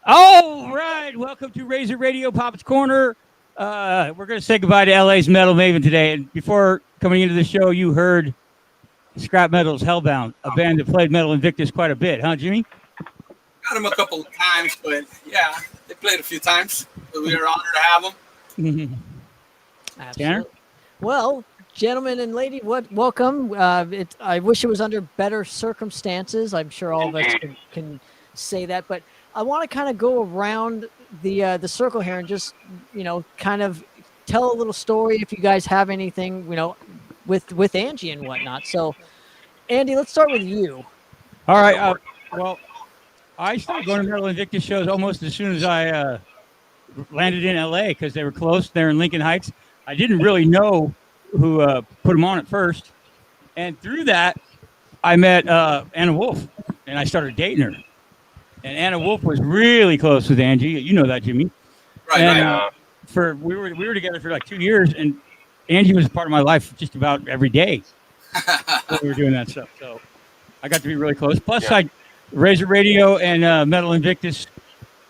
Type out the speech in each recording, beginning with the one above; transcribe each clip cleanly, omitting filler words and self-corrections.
All right, welcome to Razor Radio, Poppitt's Corner. We're going to say goodbye to LA's Metal Maven today. And before coming into the show, you heard Scrap Metal's Hellbound, a band that played Metal Invictus quite a bit, huh, Jimmy? Got them a couple of times, but yeah, they played a few times. So we were honored to have them. Absolutely. Well, gentlemen and lady, welcome. I wish it was under better circumstances. I'm sure all of us can say that, but I want to kind of go around the circle here and just kind of tell a little story if you guys have anything with Angie and whatnot. So, Andy, let's start with you. All right. Well, I started going to Metal Invictus shows almost as soon as I landed in LA because they were close. They're in Lincoln Heights. I didn't really know who put them on at first. And through that, I met Anna Wolf, and I started dating her. And Anna Wolf was really close with Angie. You know that, Jimmy. Right, right. We were together for like 2 years, and Angie was a part of my life just about every day when we were doing that stuff. So I got to be really close. Plus, Razor Radio and Metal Invictus,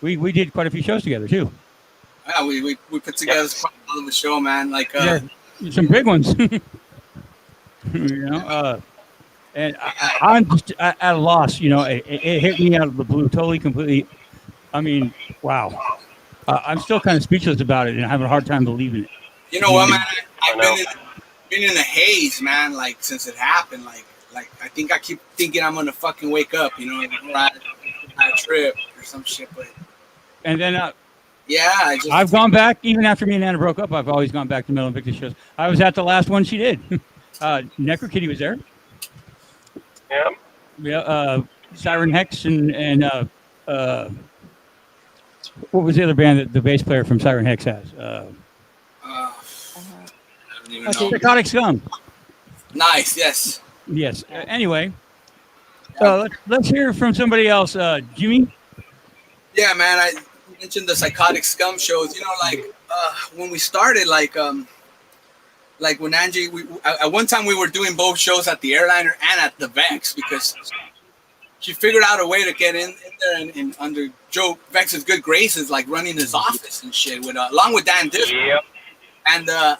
we did quite a few shows together, too. Yeah, we put together quite a lot of the show, man. Like some big ones. And I'm just at a loss. It hit me out of the blue, totally, completely. I mean, wow. I'm still kind of speechless about it, and I have a hard time believing it. You know what, man? I've been in a haze, man. Like since it happened, like I think I keep thinking I'm gonna fucking wake up. Ride a trip or some shit. But and then I've gone back even after me and Anna broke up. I've always gone back to Metal Invictus shows. I was at the last one she did. Necro Kitty was there. Yeah. Siren Hex and what was the other band that the bass player from Siren Hex has? I don't even know. Psychotic Scum. Nice. Yes. Yes. Anyway, let's hear from somebody else. Jimmy. Yeah, man. I mentioned the Psychotic Scum shows. When we started, like when Angie, at one time we were doing both shows at the Airliner and at the Vex because she figured out a way to get in there and under Joe Vex's good graces, like running his office and shit along with Dan Dismal. Yep. And I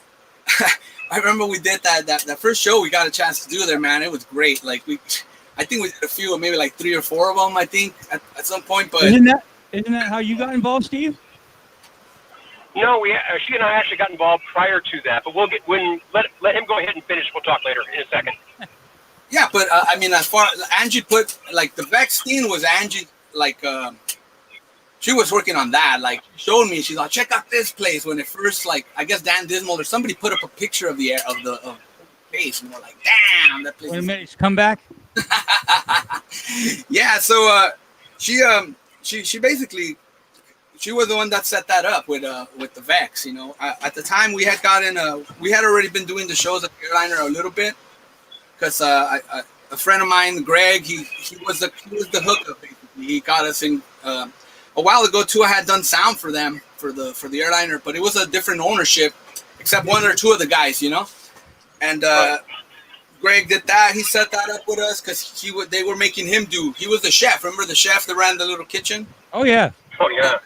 remember we did that first show we got a chance to do there, man. It was great. Like I think we did a few, maybe like 3 or 4 of them, I think at some point. But isn't that how you got involved, Steve? No, she and I actually got involved prior to that, but let him go ahead and finish. We'll talk later in a second. Yeah, but I mean, as far Angie put like the Vex scene was Angie like she was working on that. Like she showed me, she's like, check out this place when it first I guess Dan Dismal or somebody put up a picture of the place and we're like, damn, that place. Wait a minute, it's come back. Yeah, so she basically. She was the one that set that up with the Vex, At the time, we had already been doing the shows at the Airliner a little bit, because a friend of mine, Greg, he was the hookup. Basically, he got us in a while ago too. I had done sound for them for the Airliner, but it was a different ownership, except 1 or 2 of the guys, And Greg did that. He set that up with us because they were making him do. He was the chef. Remember the chef that ran the little kitchen? Oh yeah. Oh yeah.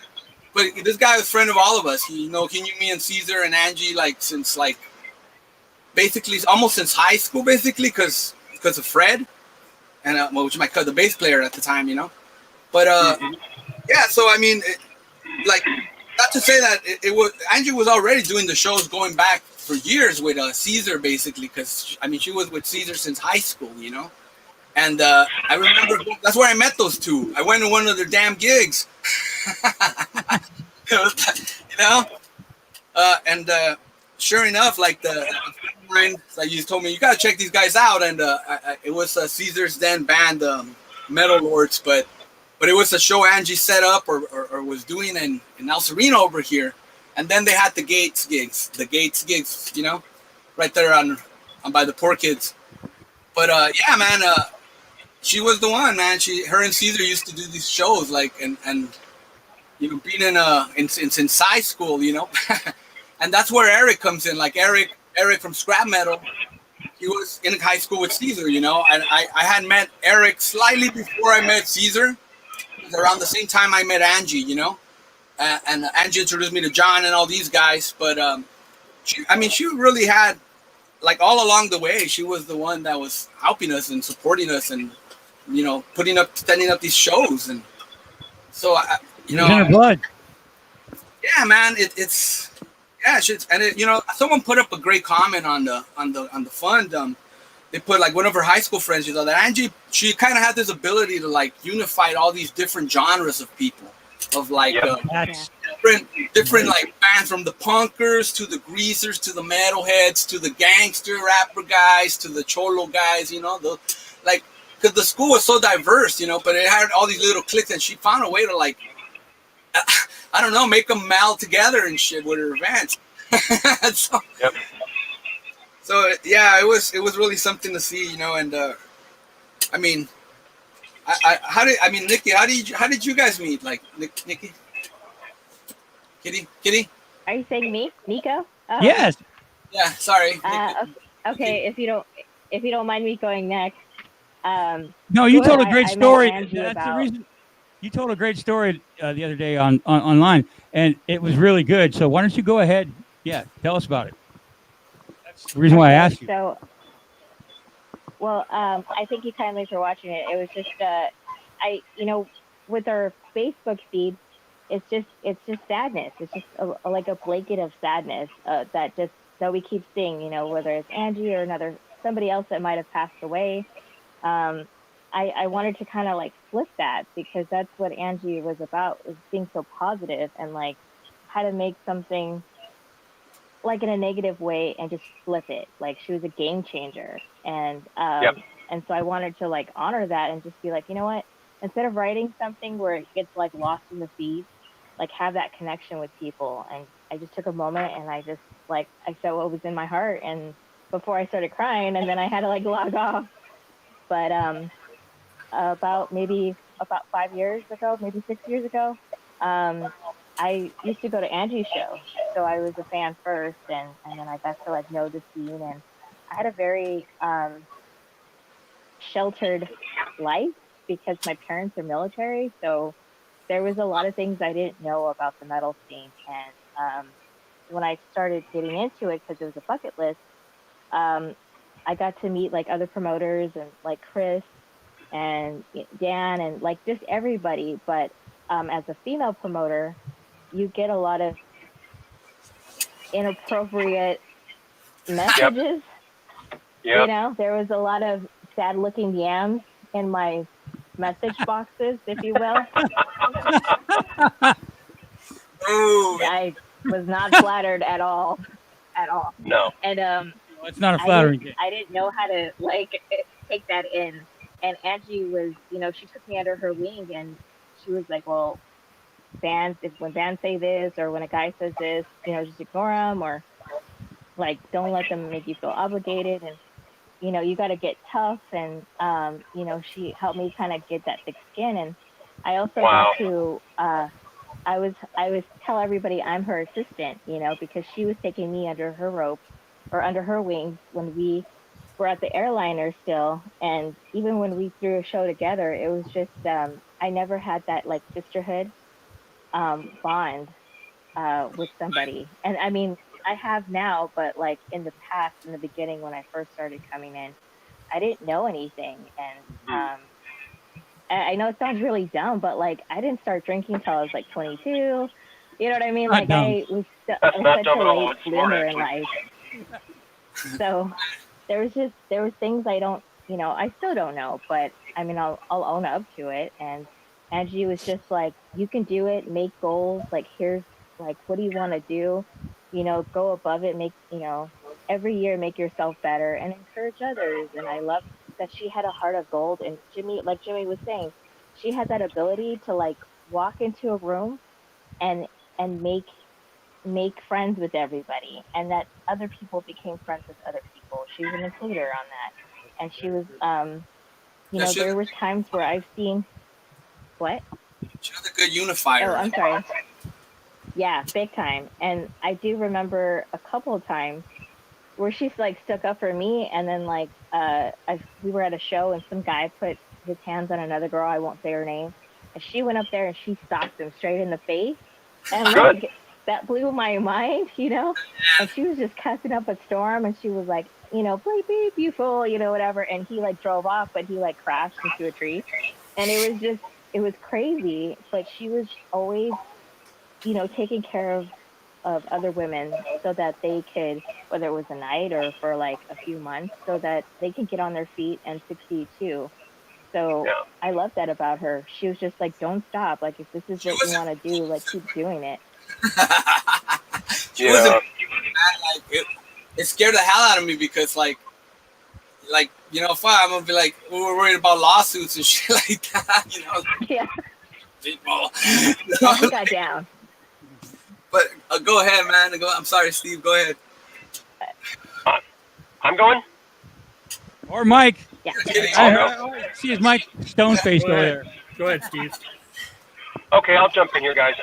But this guy was a friend of all of us. He knew me and Caesar and Angie since basically almost since high school, basically because of Fred and which my the bass player at the time, But yeah, so I mean, not to say that it was Angie was already doing the shows going back for years with Caesar, basically, because I mean she was with Caesar since high school, And I remember that's where I met those two. I went to one of their damn gigs. And sure enough, like the friend, you told me you gotta check these guys out, and it was Caesar's then band, Metal Lords, but it was a show Angie set up or was doing in El Sereno over here, and then they had the Gates gigs, right there on by the Poor Kids. But yeah, man, she was the one, man. Her and Caesar used to do these shows, and being in since high school, and that's where Eric comes in. Like Eric from Scrap Metal, he was in high school with Caesar, and I had met Eric slightly before I met Caesar. around the same time I met Angie, you know, and Angie introduced me to John and all these guys. But she really had, like, all along the way, she was the one that was helping us and supporting us, and you know, standing up these shows, and so It was in her blood. yeah, man, it's yeah, and you know, someone put up a great comment on the fund. They put, like, one of her high school friends, you know, that Angie, she kind of had this ability to, like, unify all these different genres of people, of like different like bands, from the punkers to the greasers to the metalheads to the gangster rapper guys to the cholo guys, you know, like, because the school was so diverse, you know, but it had all these little cliques, and she found a way to, like, I don't know, make them meld together and shit with her events. So yeah, it was really something to see, you know, and I mean, Nikki, how did you guys meet? Like, Nikki, Kitty? Are you saying me, Nico? Oh. Yes. Yeah, sorry. Okay, if you don't mind me going next. No, you told a great story. That's the reason. You told a great story the other day online, and it was really good. So why don't you go ahead? Yeah, tell us about it. That's the reason why I asked you. So, well, I thank you kindly for watching it. It was just, with our Facebook feed, it's just sadness. It's just like a blanket of sadness that we keep seeing. You know, whether it's Angie or somebody else that might have passed away. I wanted to kind of, like, flip that, because that's what Angie was about, was being so positive, and, like, how to make something, like, in a negative way and just flip it. Like, she was a game changer. And and so I wanted to, like, honor that and just be like, you know what, instead of writing something where it gets, like, lost in the feed, like, have that connection with people. And I just took a moment and I just, like, I said what was in my heart, and before I started crying, and then I had to, like, log off. But about 5 years ago, maybe 6 years ago, I used to go to Angie's show. So I was a fan first, and then I got to, like, know the scene, and I had a very sheltered life because my parents are military. So there was a lot of things I didn't know about the metal scene. And when I started getting into it, because it was a bucket list, I got to meet, like, other promoters, and, like, Chris and Dan, and, like, just everybody. But as a female promoter, you get a lot of inappropriate messages. You know, there was a lot of sad looking yams in my message boxes, if you will. I was not flattered at all. No. And it's not a flattering. I didn't know how to, like, take that in. And Angie was, you know, she took me under her wing, and she was like, well, when bands say this, or when a guy says this, you know, just ignore them, or, like, don't let them make you feel obligated, and, you know, you got to get tough. And you know, she helped me kind of get that thick skin. And I also got to I was tell everybody I'm her assistant, you know, because she was taking me under her rope, or under her wings, when we were at the airliner still. And even when we threw a show together, it was just I never had that, like, sisterhood bond with somebody. And I mean, I have now, but, like, in the past, in the beginning, when I first started coming in, I didn't know anything. And I know it sounds really dumb, but, like, I didn't start drinking until I was, like, 22. You know what I mean? Not like, dumb. I was such a late bloomer in life. So there was things I don't, you know, I still don't know, but I mean, I'll own up to it. And Angie was just like, you can do it, make goals. Like, here's, like, what do you want to do? You know, go above it, make, you know, every year, make yourself better, and encourage others. And I love that she had a heart of gold. And Jimmy, like Jimmy was saying, she had that ability to, like, walk into a room and make friends with everybody, and that other people became friends with other people. She was an includer on that. And she was, you know, there were times where I've seen, what? She was a good unifier. Oh, I'm sorry. Yeah, big time. And I do remember a couple of times where she's, like, stuck up for me, and then, like, we were at a show, and some guy put his hands on another girl, I won't say her name, And she went up there and she socked him straight in the face. And like, that blew my mind, you know? And she was just cussing up a storm and she was like, you know, bleep, beep, you fool, you know, whatever. And he like drove off, but he like crashed into a tree. And it was crazy. But she was always, you know, taking care of other women so that they could, whether it was a night or for like a few months, so that they can get on their feet and succeed too. So I love that about her. She was just like, don't stop. Like, if this is what you want to do, like, keep doing it. She wasn't like it scared the hell out of me because like you know, I'm gonna be like, we were worried about lawsuits and shit like that, you know. Yeah. People. Yeah, he got down. But go ahead, man. I'm sorry, Steve. Go ahead. I'm going. Or Mike. Yeah. I see his Mike stone face over there. Go ahead, Steve. Okay, I'll jump in here, guys.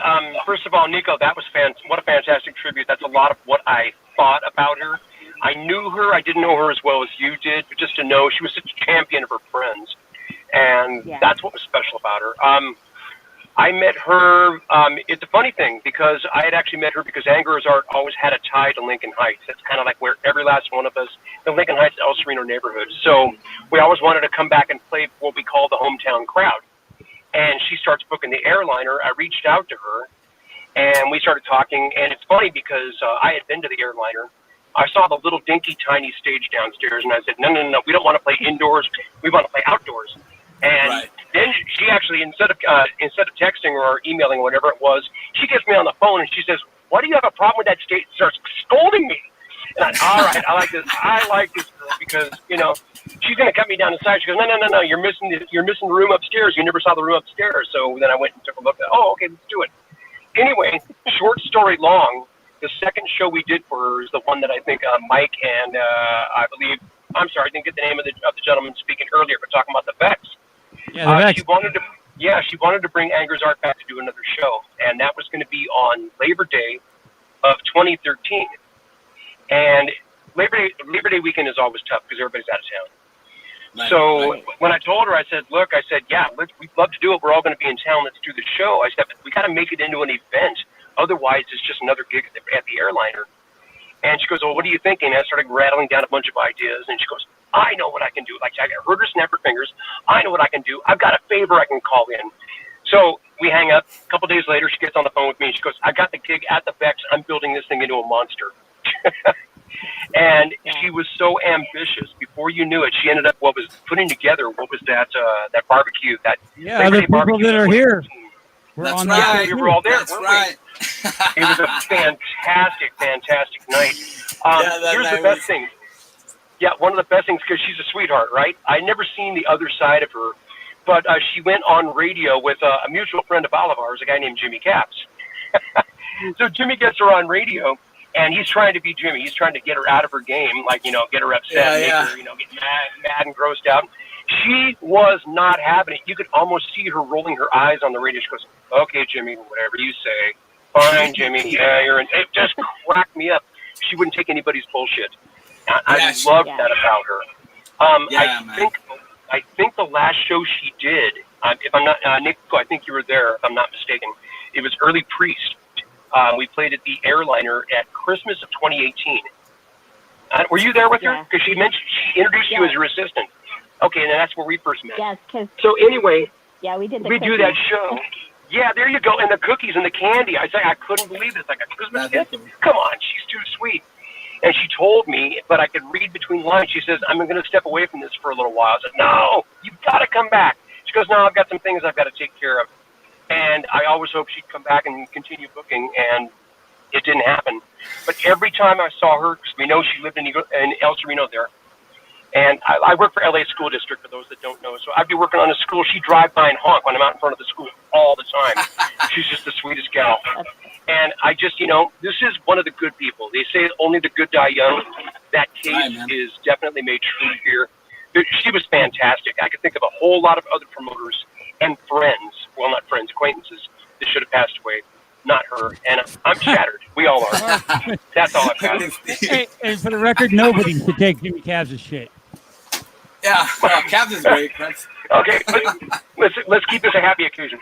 First of all, Nico, that was what a fantastic tribute. That's a lot of what I thought about her. I knew her. I didn't know her as well as you did, but just to know she was such a champion of her friends, and that's what was special about her. I met her. It's a funny thing because I had actually met her because Anger's Art always had a tie to Lincoln Heights. That's kind of like where every last one of us, the Lincoln Heights, El Sereno neighborhood. So we always wanted to come back and play what we call the hometown crowd. And she starts booking the airliner. I reached out to her, and we started talking. And it's funny because I had been to the airliner. I saw the little dinky, tiny stage downstairs, and I said, no, we don't want to play indoors. We want to play outdoors. And then she actually, instead of texting or emailing or whatever it was, she gets me on the phone and she says, "Why do you have a problem with that stage?" Starts scolding me. And all right, I like this. I like this girl because, you know, she's going to cut me down the side. She goes, no, you're missing the room upstairs. You never saw the room upstairs. So then I went and took a look at, okay, let's do it. Anyway, short story long, the second show we did for her is the one that I think Mike and I didn't get the name of the gentleman speaking earlier, but talking about the Vex. Yeah, she wanted to bring Anger's Art back to do another show, and that was going to be on Labor Day of 2013. And Labor Day weekend is always tough because everybody's out of town. So when I told her, I said, we'd love to do it. We're all going to be in town. Let's do the show. I said, but we got to make it into an event. Otherwise, it's just another gig at the airliner. And she goes, well, what are you thinking? And I started rattling down a bunch of ideas. And she goes, I know what I can do. Like, I heard her snap her fingers. I know what I can do. I've got a favor I can call in. So we hang up. A couple days later, she gets on the phone with me. And she goes, I got the gig at the Vex. I'm building this thing into a monster. And she was so ambitious. Before you knew it, she ended up putting together that barbecue. The people that are here. That's right. We were all there. That's right. It was a fantastic night. Here's the best thing. Yeah, one of the best things, because she's a sweetheart, right? I never seen the other side of her, but she went on radio with a mutual friend of all of ours, a guy named Jimmy Caps. So Jimmy gets her on radio, and he's trying to be Jimmy. He's trying to get her out of her game, like, you know, get her upset, make her, you know, get mad and grossed out. She was not having it. You could almost see her rolling her eyes on the radio. She goes, okay, Jimmy, whatever you say. Fine, Jimmy. Yeah, you're in. It just cracked me up. She wouldn't take anybody's bullshit. I loved that about her. I think the last show she did, if I'm not, Nico, I think you were there, if I'm not mistaken. It was Early Priest. We played at the airliner at Christmas of 2018. Were you there with her? Because she introduced you as her assistant. Okay, and that's where we first met. Yes, because. So anyway, we did. We do that show. Yeah, there you go. And the cookies and the candy. I couldn't believe it. It's like a Christmas gift. Come on, she's too sweet. And she told me, but I could read between lines. She says, I'm going to step away from this for a little while. I said, no, you've got to come back. She goes, no, I've got some things I've got to take care of. And I always hoped she'd come back and continue booking, and it didn't happen. But every time I saw her, because we know she lived in El Sereno there, and I work for LA School District, for those that don't know. So I'd be working on a school. She'd drive by and honk when I'm out in front of the school all the time. She's just the sweetest gal. And I just, you know, this is one of the good people. They say only the good die young. That case is definitely made true here. She was fantastic. I could think of a whole lot of other promoters and friends, well, not friends, acquaintances, that should have passed away. Not her. And I'm shattered. We all are. That's all I've got. And for the record, nobody should take Jimmy Cavs' shit. Yeah, Captain's great. That's Okay, let's keep this a happy occasion.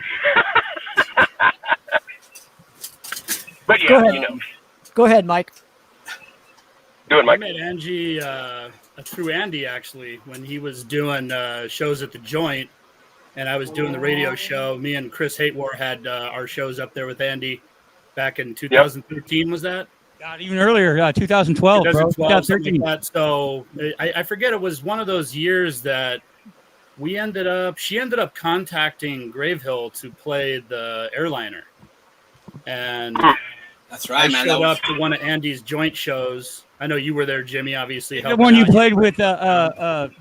But yeah, Go ahead. you know, Go ahead, Mike. do it, I Mike. met Angie through Andy, actually, when he was doing shows at the Joint, and I was doing the radio show. Me and Chris Hatewar had our shows up there with Andy back in 2013, was that? God, even earlier, 2012, bro. 2012, something 2013. like that. So I forget, it was one of those years that she ended up contacting Gravehill to play the airliner. And That's right, I man. showed up to one of Andy's Joint shows. I know you were there, Jimmy, obviously. The helping one you out. played with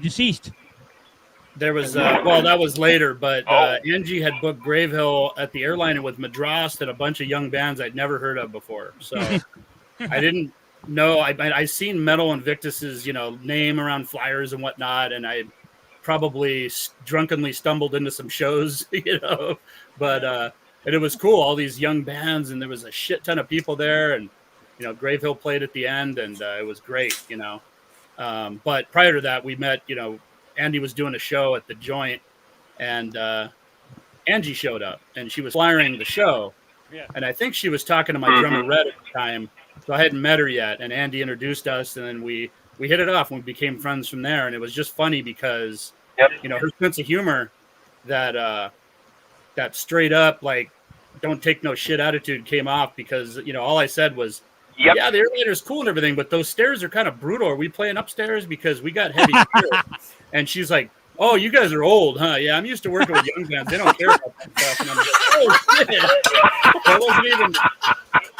deceased. There was, well, that was later, but Angie had booked Gravehill at the airliner with Madras and a bunch of young bands I'd never heard of before. So I didn't know. I seen Metal Invictus's, name around flyers and whatnot, and I probably drunkenly stumbled into some shows, but and it was cool. All these young bands, and there was a shit ton of people there, and Gravehill played at the end, and it was great, But prior to that, we met, Andy was doing a show at the Joint, and Angie showed up, and she was flyering the show. Yeah. And I think she was talking to my drummer Red at the time, so I hadn't met her yet. And Andy introduced us, and then we hit it off, and we became friends from there. And it was just funny because, her sense of humor, that straight up, like, don't take no shit attitude came off, because, all I said was, yeah, the airliner's cool and everything, but those stairs are kind of brutal. Are we playing upstairs? Because we got heavy gear. And she's like, oh, you guys are old, huh? Yeah, I'm used to working with young bands. They don't care about that stuff. And I'm like, oh, shit. That wasn't even,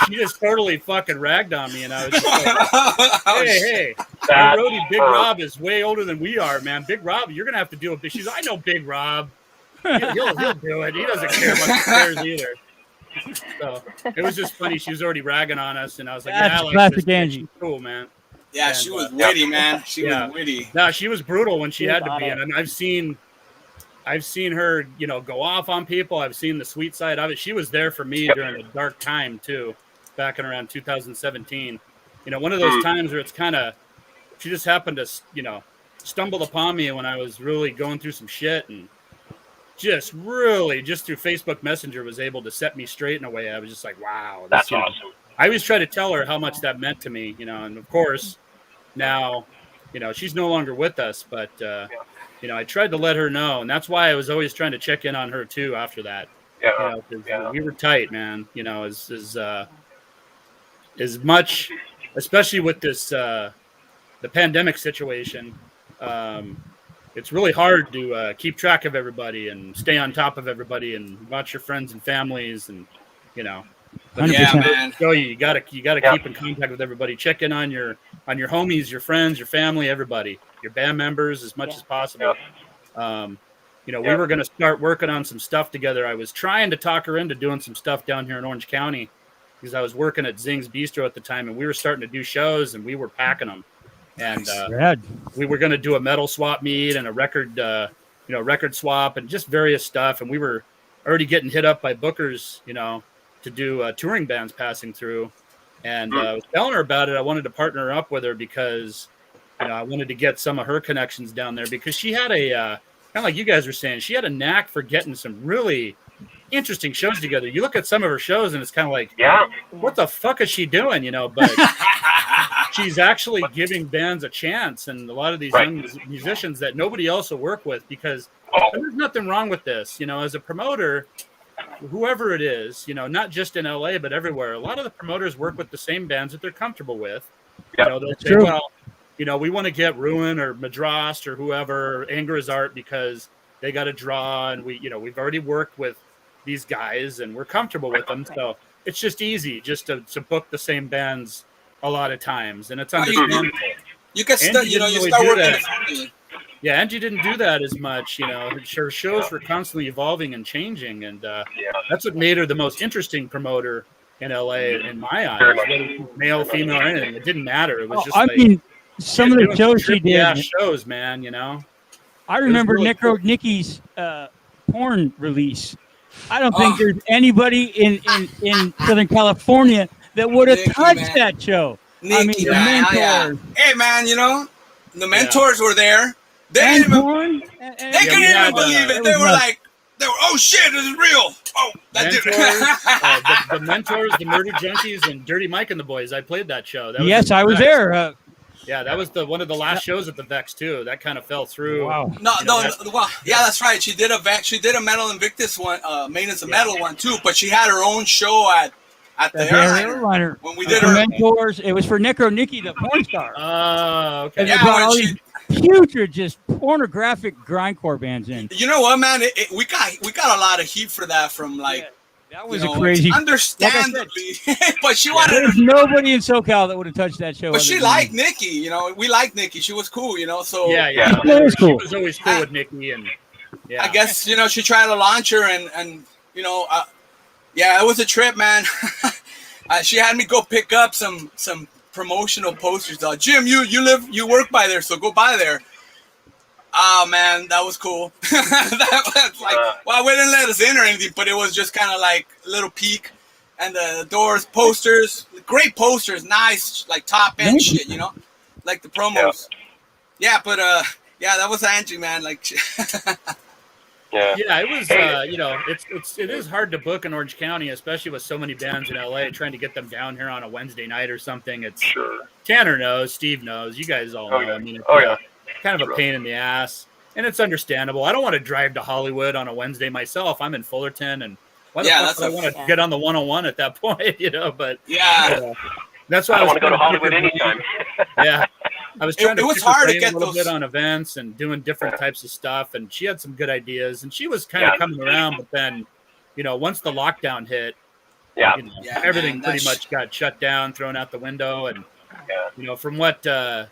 she just totally fucking ragged on me. And I was just like, hey, our roadie, Big Rob, is way older than we are, man. Big Rob, you're going to have to do it. She's like, I know Big Rob. He'll do it. He doesn't care about the stairs either. So it was just funny. She was already ragging on us, and I was like, That's yeah, I like classic this. Angie. She's cool, man. Yeah, And, she was witty, man. She was witty. No, she was brutal when she had to be. got it. And I've seen her, go off on people. I've seen the sweet side of it. She was there for me during a dark time too, back in around 2017. One of those times where it's kind of, she just happened to, stumbled upon me when I was really going through some shit, and just through Facebook Messenger was able to set me straight in a way. I was just like, wow, That's awesome. I always try to tell her how much that meant to me, and of course now, she's no longer with us, but, I tried to let her know, and that's why I was always trying to check in on her too after that. We were tight, man, as much, especially with this, the pandemic situation. It's really hard to keep track of everybody and stay on top of everybody and watch your friends and families, and but Yeah, man. show you gotta keep in contact with everybody. Check in on your homies, your friends, your family, everybody, your band members as much as possible. We were gonna start working on some stuff together. I was trying to talk her into doing some stuff down here in Orange County, because I was working at Zing's Bistro at the time, and we were starting to do shows, and we were packing them. And we were going to do a metal swap meet and a record, record swap and just various stuff. And we were already getting hit up by bookers, to do touring bands passing through. And I was telling her about it. I wanted to partner up with her because, I wanted to get some of her connections down there, because she had a, kind of like you guys were saying, she had a knack for getting some really interesting shows together. You look at some of her shows and it's kind of like, what the fuck is she doing? But she's actually giving bands a chance, and a lot of these young musicians that nobody else will work with, because there's nothing wrong with this. As a promoter, whoever it is, not just in LA, but everywhere, a lot of the promoters work with the same bands that they're comfortable with. They'll say, well, we want to get Ruin or Madras or whoever, Anger is Art, because they got a draw, and we've already worked with these guys and we're comfortable with them. So it's just easy just to book the same bands a lot of times, and it's understandable. You can start, you really start working. that. Yeah, Angie didn't do that as much. Her shows were constantly evolving and changing, and that's what made her the most interesting promoter in LA in my eyes. Whether it was male, female, or anything, it didn't matter. It was just some of the shows she did. Shows, man. I remember really cool. Nikki's porn release. I don't think there's anybody in Southern California that would have touched that show. Nikki, the Mentors. Hey, man, the Mentors were there. They And didn't even, porn. they couldn't we even had, believe it. it They was were nuts. like, oh shit, this is real. Oh, that did. the Mentors, the Murder Junkies, and Dirty Mike and the Boys. I played that show. That was Yes, I was there. Yeah, that was one of the last shows at the Vex too. That kind of fell through. Wow. No, You know, well, yeah, that's right. She did a Metal Invictus one, Maintenance of Metal one too, but she had her own show at the airliner. When we did the her Mentors, it was for Necro Nikki, the porn star. Oh, okay. And Yeah, they brought when all she- these putrid, just pornographic grindcore bands in. You know what, man? We got a lot of heat for that from like. That was you know, a crazy. understandably, but she wanted There's to. nobody in SoCal that would have touched that show. But other she than liked me. Nikki, you know. We liked Nikki. She was cool, you know. So Yeah. That was cool. She was always cool with Nikki, and yeah. I guess you know she tried to launch her, and you know, yeah, it was a trip, man. She had me go pick up some promotional posters. Jim, you work by there, so go by there. Oh man, that was cool. That was like, well, we didn't let us in or anything, but it was just kind of like a little peek. And the doors, posters, great posters, nice, like top end shit, you know, like the promos. Yeah, but yeah, that was Angie, man. Like, Yeah, it was. You know, it is hard to book in Orange County, especially with so many bands in LA. Trying to get them down here on a Wednesday night or something. It's Tanner knows, Steve knows, you guys all know. I mean, it's kind of a pain in the ass, and it's understandable. I don't want to drive to Hollywood on a Wednesday myself. I'm in Fullerton, and why the fuck would I want to get on the 101 at that point? You know, but that's why I don't want to go to Hollywood anytime. Yeah. I was trying to was hard to get a little those bit on events and doing different types of stuff, and she had some good ideas, and she was kind of coming around. But then, you know, once the lockdown hit, you know, everything pretty much got shut down, thrown out the window, and you know, from what I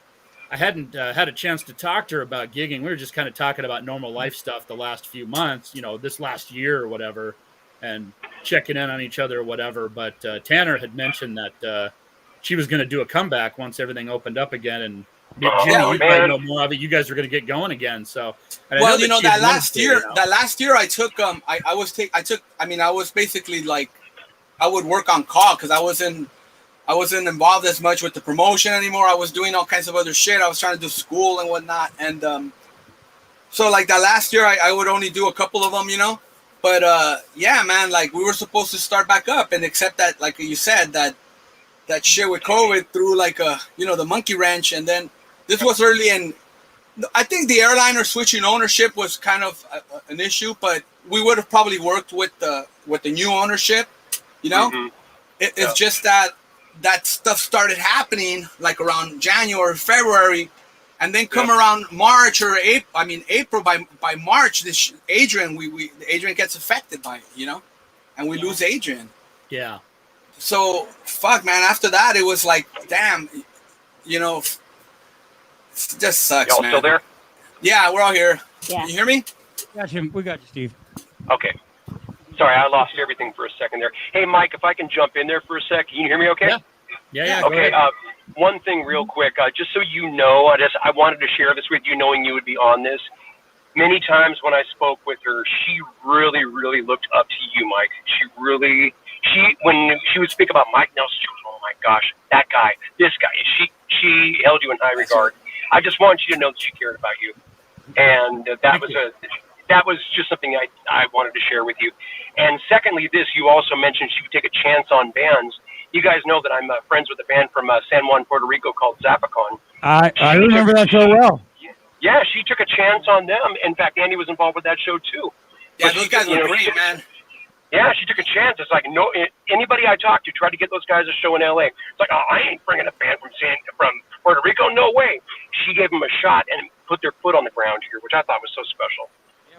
hadn't had a chance to talk to her about gigging. We were just kind of talking about normal life stuff the last few months, you know, this last year or whatever, and checking in on each other or whatever. But Tanner had mentioned that she was going to do a comeback once everything opened up again, and Jimmy, you probably know more of it. You guys are going to get going again. So, well, you know, that last year I took I was basically like, I would work on call because I wasn't involved as much with the promotion anymore. I was doing all kinds of other shit. I was trying to do school and whatnot, and so like that last year I would only do a couple of them, you know. But yeah, man, like we were supposed to start back up, and except that, like you said, that shit with COVID threw like the monkey wrench, and then this was early in. I think the airliner switching ownership was kind of an issue, but we would have probably worked with the new ownership, you know. Mm-hmm. It's just that stuff started happening like around January, February, and then come around March or April. By March, this Adrian gets affected by it, you know, and we lose Adrian. Yeah. So fuck, man. After that, it was like, damn, you know, it just sucks, Y'all man. Still there? Yeah, we're all here. Yeah. You hear me? We got you, Steve. Okay. Sorry, I lost everything for a second there. Hey, Mike, if I can jump in there for a sec, can you hear me okay? Yeah. Okay. One thing real quick, just so you know, I wanted to share this with you, knowing you would be on this. Many times when I spoke with her, she really, really looked up to you, Mike. When she would speak about Mike Nelson, she was, oh my gosh, that guy, this guy. She held you in high regard. I just want you to know that she cared about you, and that was just something I wanted to share with you. And secondly, you also mentioned she would take a chance on bands. You guys know that I'm friends with a band from San Juan, Puerto Rico called Zapacon. I remember that so well. Yeah, she took a chance on them. In fact, Andy was involved with that show too. Yeah, those guys were great, man. Yeah, she took a chance. It's like anybody I talked to tried to get those guys a show in LA. It's like, oh, I ain't bringing a band from Puerto Rico. No way. She gave them a shot and put their foot on the ground here, which I thought was so special.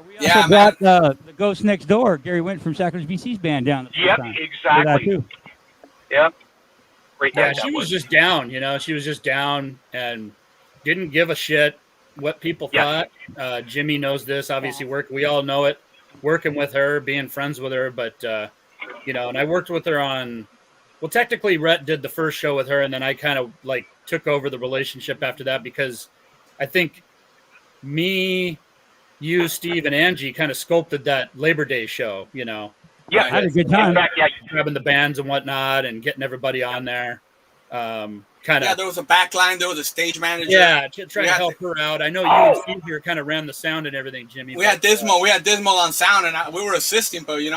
We also brought the Ghost Next Door. Gary went from Sacramento BC's band down. Yep, exactly. Yep. Great night. Yeah, she was just down. You know, she was just down and didn't give a shit what people thought. Jimmy knows this. Obviously, we all know it. Working with her, being friends with her, but you know, and I worked with her on. Well, technically, Rhett did the first show with her, and then I kind of like took over the relationship after that because I think me, you, Steve, and Angie kind of sculpted that Labor Day show. You know, I had a good time. In fact, grabbing the bands and whatnot, and getting everybody on there. there was a back line, there was a stage manager. Yeah, trying to help her out. I know you and Steve here kind of ran the sound and everything, Jimmy. We had Dismal on sound, and we were assisting, but it's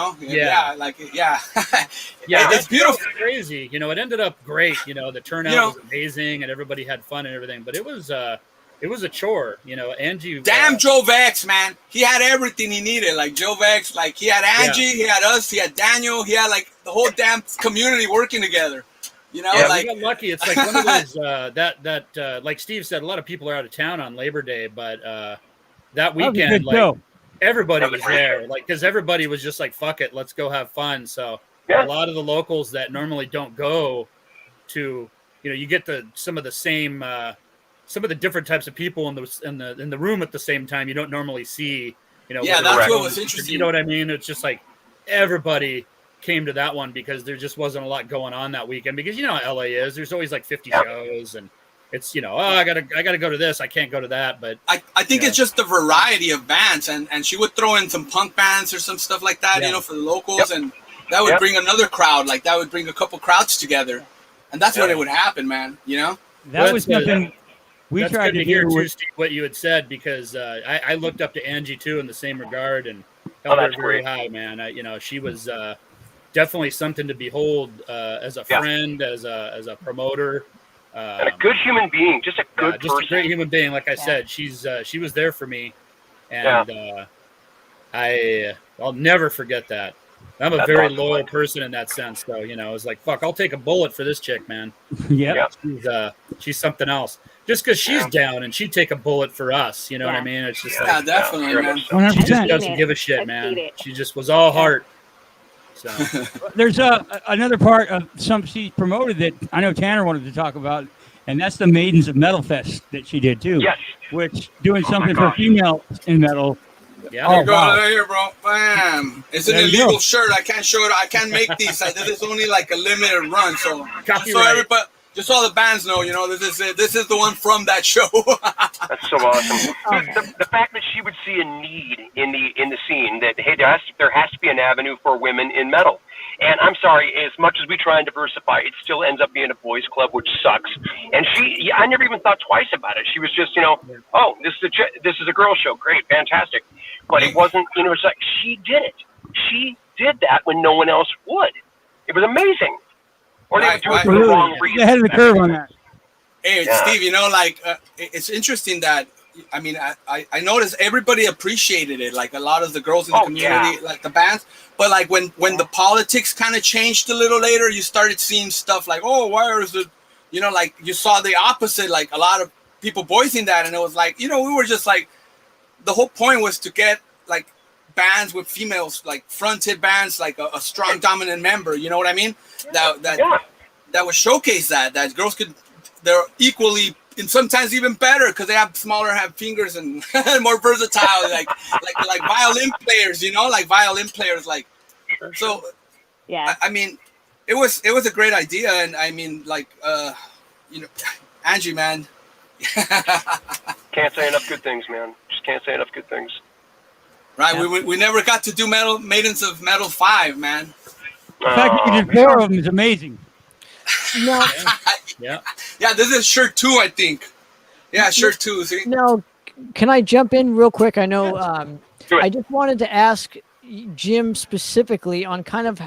beautiful. Crazy. It ended up great. The turnout was amazing, and everybody had fun and everything. But it was a chore. Angie. Damn, Joe Vex, man. He had everything he needed. Like Joe Vex, like he had Angie, he had us, he had Daniel, he had like the whole damn community working together. We got lucky. It's like one of those that like Steve said, a lot of people are out of town on Labor Day, but that weekend, everybody was there, because everybody was just like, "Fuck it, let's go have fun." So a lot of the locals that normally don't go to, you get some of the different types of people in the room at the same time. You don't normally see. That's what was interesting. You know what I mean? It's just like everybody came to that one because there just wasn't a lot going on that weekend, because how LA is. There's always like 50 shows, and it's I gotta go to this, I can't go to that. But I think it's just the variety of bands, and she would throw in some punk bands or some stuff like that, for the locals, and that would bring another crowd. Like that would bring a couple crowds together, and that's when it would happen, man. That was something we tried to hear too, Steve, what you had said, because I looked up to Angie too in the same regard, and held her very high, man. She was definitely something to behold as a friend, as a promoter, and a good human being, just a good person. A great human being. Like I said, she was there for me, and I'll never forget that. I'm a very loyal person in that sense, though. It's like, fuck, I'll take a bullet for this chick, man. She's something else. Just because she's down, and she'd take a bullet for us. You know what I mean? It's just definitely, man. She just doesn't give a shit, man. She just was all heart. So there's another part of she promoted that I know Tanner wanted to talk about, and that's the Maidens of Metal Fest that she did too. Yes. Which doing something for female in metal. Yeah. Here, right here, bro. Bam. It's an illegal shirt. I can't show it. I can't make these. This is only like a limited run. So everybody, just so the bands know, this is the one from that show. That's so awesome. The fact that she would see a need in the scene, that hey, there has to be an avenue for women in metal. And I'm sorry, as much as we try and diversify, it still ends up being a boys' club, which sucks. And I never even thought twice about it. She was just, oh, this is a girls' show, great, fantastic. But it wasn't, it's like she did it. She did that when no one else would. It was amazing. Or they would do it for the wrong reason. Ahead of the curve on that. Hey, Steve, it's interesting that, I noticed everybody appreciated it. Like a lot of the girls in the community, like the bands. But like when the politics kind of changed a little later, you started seeing stuff like, oh, why is it, like you saw the opposite, like a lot of people voicing that. And it was like, we were just like, the whole point was to get like bands with females, like fronted bands, like a strong dominant member. You know what I mean? That would showcase that girls they're equally and sometimes even better because they have fingers and more versatile, like violin players. Like so. Yeah. It was a great idea, and Angie, man. Can't say enough good things, man. Just can't say enough good things. Right, yeah. we never got to do Maidens of Metal 5, man. The fact that you did 4 of them is amazing. No. Yeah, this is shirt 2, I think. Yeah, shirt 2. See? No, can I jump in real quick? I know I just wanted to ask Jim specifically on kind of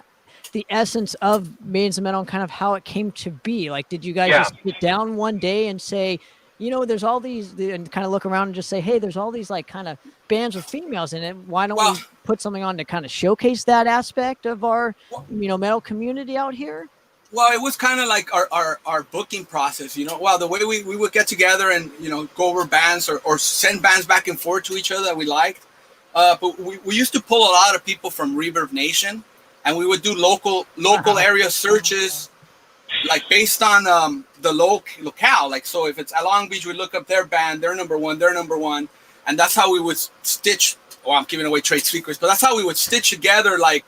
the essence of Maidens of Metal and kind of how it came to be. Like, did you guys just sit down one day and say, there's all these, and kind of look around and just say, hey, there's all these like kind of bands with females in it. Why don't we put something on to kind of showcase that aspect of our, metal community out here? Well, it was kind of like our booking process, the way we would get together and, go over bands or send bands back and forth to each other that we liked. But we used to pull a lot of people from Reverb Nation, and we would do local area searches, like based on the locale. Like, so if it's at Long Beach, we look up their band, they're number one. And that's how we would stitch. Oh, I'm giving away trade secrets, but that's how we would stitch together like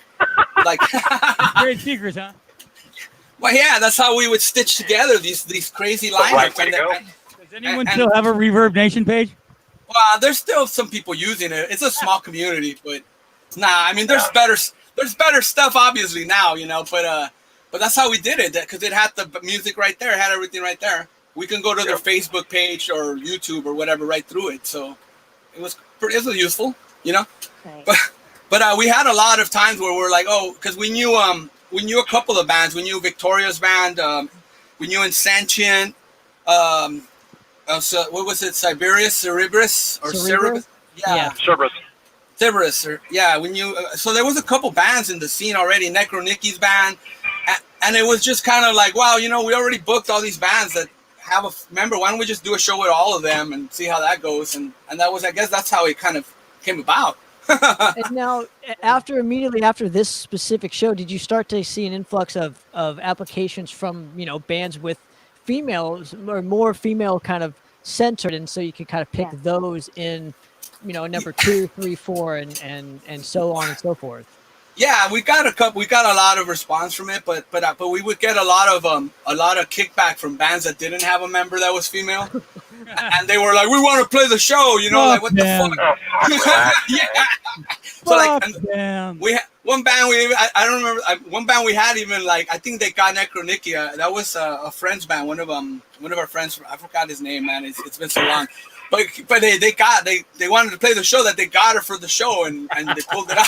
trade secrets, huh? Well, yeah, that's how we would stitch together these crazy lineups. Does anyone still have a Reverb Nation page? Well, there's still some people using it. It's a small community, but there's better stuff obviously now, but but that's how we did it, because it had the music right there, it had everything right there. We can go to their Facebook page or YouTube or whatever right through it. So it was useful, you know. Right. But we had a lot of times where we're like, oh, because we knew a couple of bands. We knew Victoria's band. We knew Insentient. So what was it? Cerebrus? Yeah. Cerberus. Yeah, we knew. So there was a couple bands in the scene already. Necro Nicky's band, and it was just kind of like, wow, you know, we already booked all these bands that have a member. Why don't we just do a show with all of them and see how that goes? And that was, I guess, that's how it kind of came about. And now, immediately after this specific show, did you start to see an influx of applications from, you know, bands with females or more female kind of centered, and so you can kind of pick those in, you know, number 2, 3, 4, and so on and so forth? Yeah, we got a lot of response from it, but we would get a lot of kickback from bands that didn't have a member that was female, and they were like, "We want to play the show," you know, like what the fuck? Yeah. So like, we had one band I don't remember one band we had even like I think they got Necro Nicky. That was a friend's band. One of our friends. I forgot his name, man. It's been so long. But they wanted to play the show that they got her for the show and they pulled it out.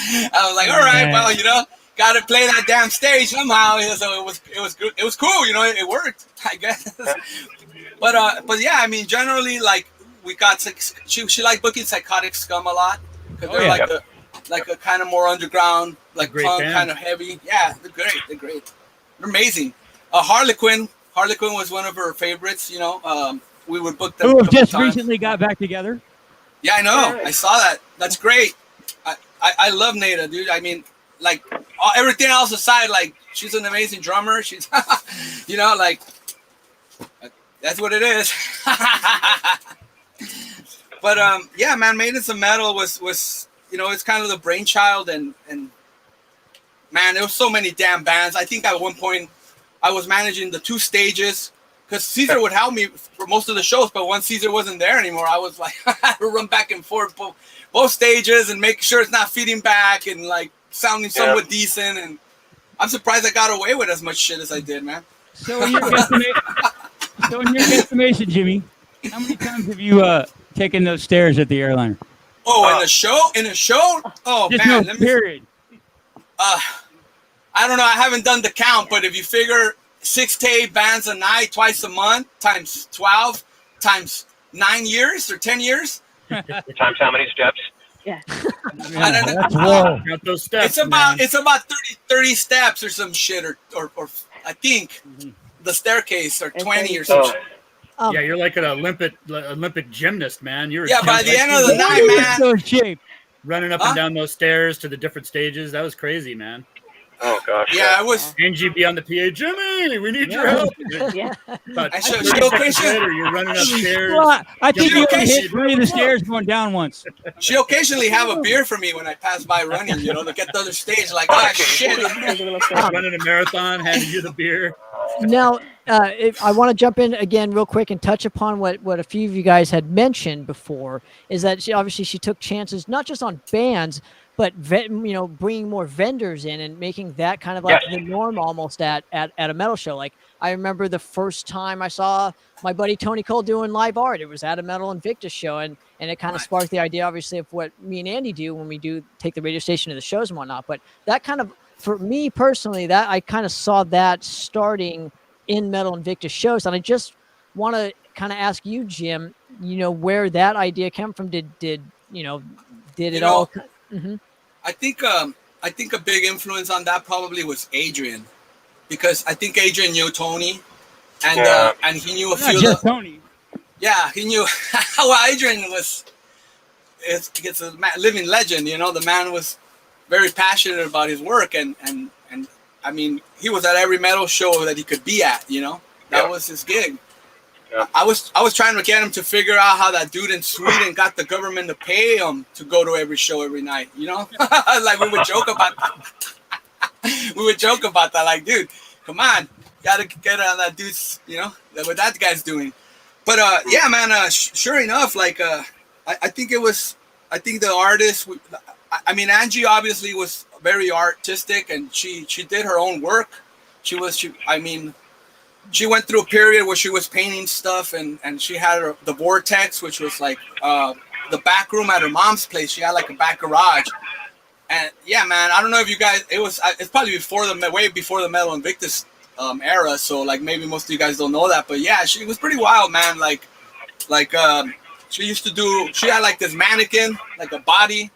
I was like, all right, well, you know, got to play that damn stage somehow. So it was good. It was cool, you know. It worked, I guess. But yeah, I mean, generally, like we got she liked booking Psychotic Scum a lot because they're like a kind of more underground, like punk kind of heavy. Yeah, they're great. They're amazing. Harlequin was one of her favorites, you know. We would book them. Who have just recently got back together. Yeah, I know. I saw that. That's great. I love Nada, dude. I mean, like everything else aside, like she's an amazing drummer. She's, you know, like that's what it is. But yeah, man, Maiden Some Metal was you know, it's kind of the brainchild and man, there was so many damn bands. I think at one point I was managing the 2 stages. Because Caesar would help me for most of the shows, but once Caesar wasn't there anymore, I was like, I had to run back and forth both stages and make sure it's not feeding back and like sounding somewhat decent. And I'm surprised I got away with as much shit as I did, man. So in your guesstimation, Jimmy, how many times have you taken those stairs at the airliner? Oh, in a show? Oh, just man. No, period. I don't know. I haven't done the count, but if you figure 6 to 8 bands a night, twice a month, times 12, times 9 years or 10 years. Times how many steps? Yeah. I don't know. That's whoa. Count those steps, It's about 30 steps or some shit, or I think the staircase or 20 or something. Yeah, you're like an Olympic gymnast, man. By the end of the night, man. Shape. Running up and down those stairs to the different stages. That was crazy, man. Oh gosh. Yeah, I was. Angie be on the PA. Jimmy, we need your help. Yeah. But She 30 seconds occasionally- later, you're running upstairs. Well, I think you Okay. hit 3 of the stairs going down once. She occasionally have a beer for me when I pass by running, you know, to get the other stage. Like, oh shit. Running a marathon, handing you the beer. Now, I want to jump in again real quick and touch upon what a few of you guys had mentioned before, is that she took chances not just on bands, but you know, bringing more vendors in and making that kind of like the norm almost at a metal show. Like I remember the first time I saw my buddy Tony Cole doing live art, it was at a Metal Invictus show, and it kind of sparked the idea, obviously, of what me and Andy do when we do take the radio station to the shows and whatnot. But that kind of, for me personally, that I kind of saw that starting in Metal Invictus shows, and I just want to kind of ask you, Jim, you know, where that idea came from. Did it all? Mm-hmm. I think a big influence on that probably was Adrian, because I think Adrian knew Tony, and he knew a few of the, Tony. Yeah, he knew. Well, Adrian it's a living legend, you know. The man was very passionate about his work, and I mean, he was at every metal show that he could be at, you know. That was his gig. Yeah. I was trying to get him to figure out how that dude in Sweden got the government to pay him to go to every show every night, you know? Like we would joke about that. Like, dude, come on, gotta get on that dude's, you know, what that guy's doing. But yeah, man, sure enough, like I think the artist. I mean, Angie obviously was very artistic, and she did her own work. She went through a period where she was painting stuff, and she had the vortex, which was like the back room at her mom's place. She had like a back garage, and yeah, man, I don't know if you guys, it's probably way before the Metal Invictus era, so like maybe most of you guys don't know that, but yeah, she was pretty wild, man. Like she had like this mannequin, like a body,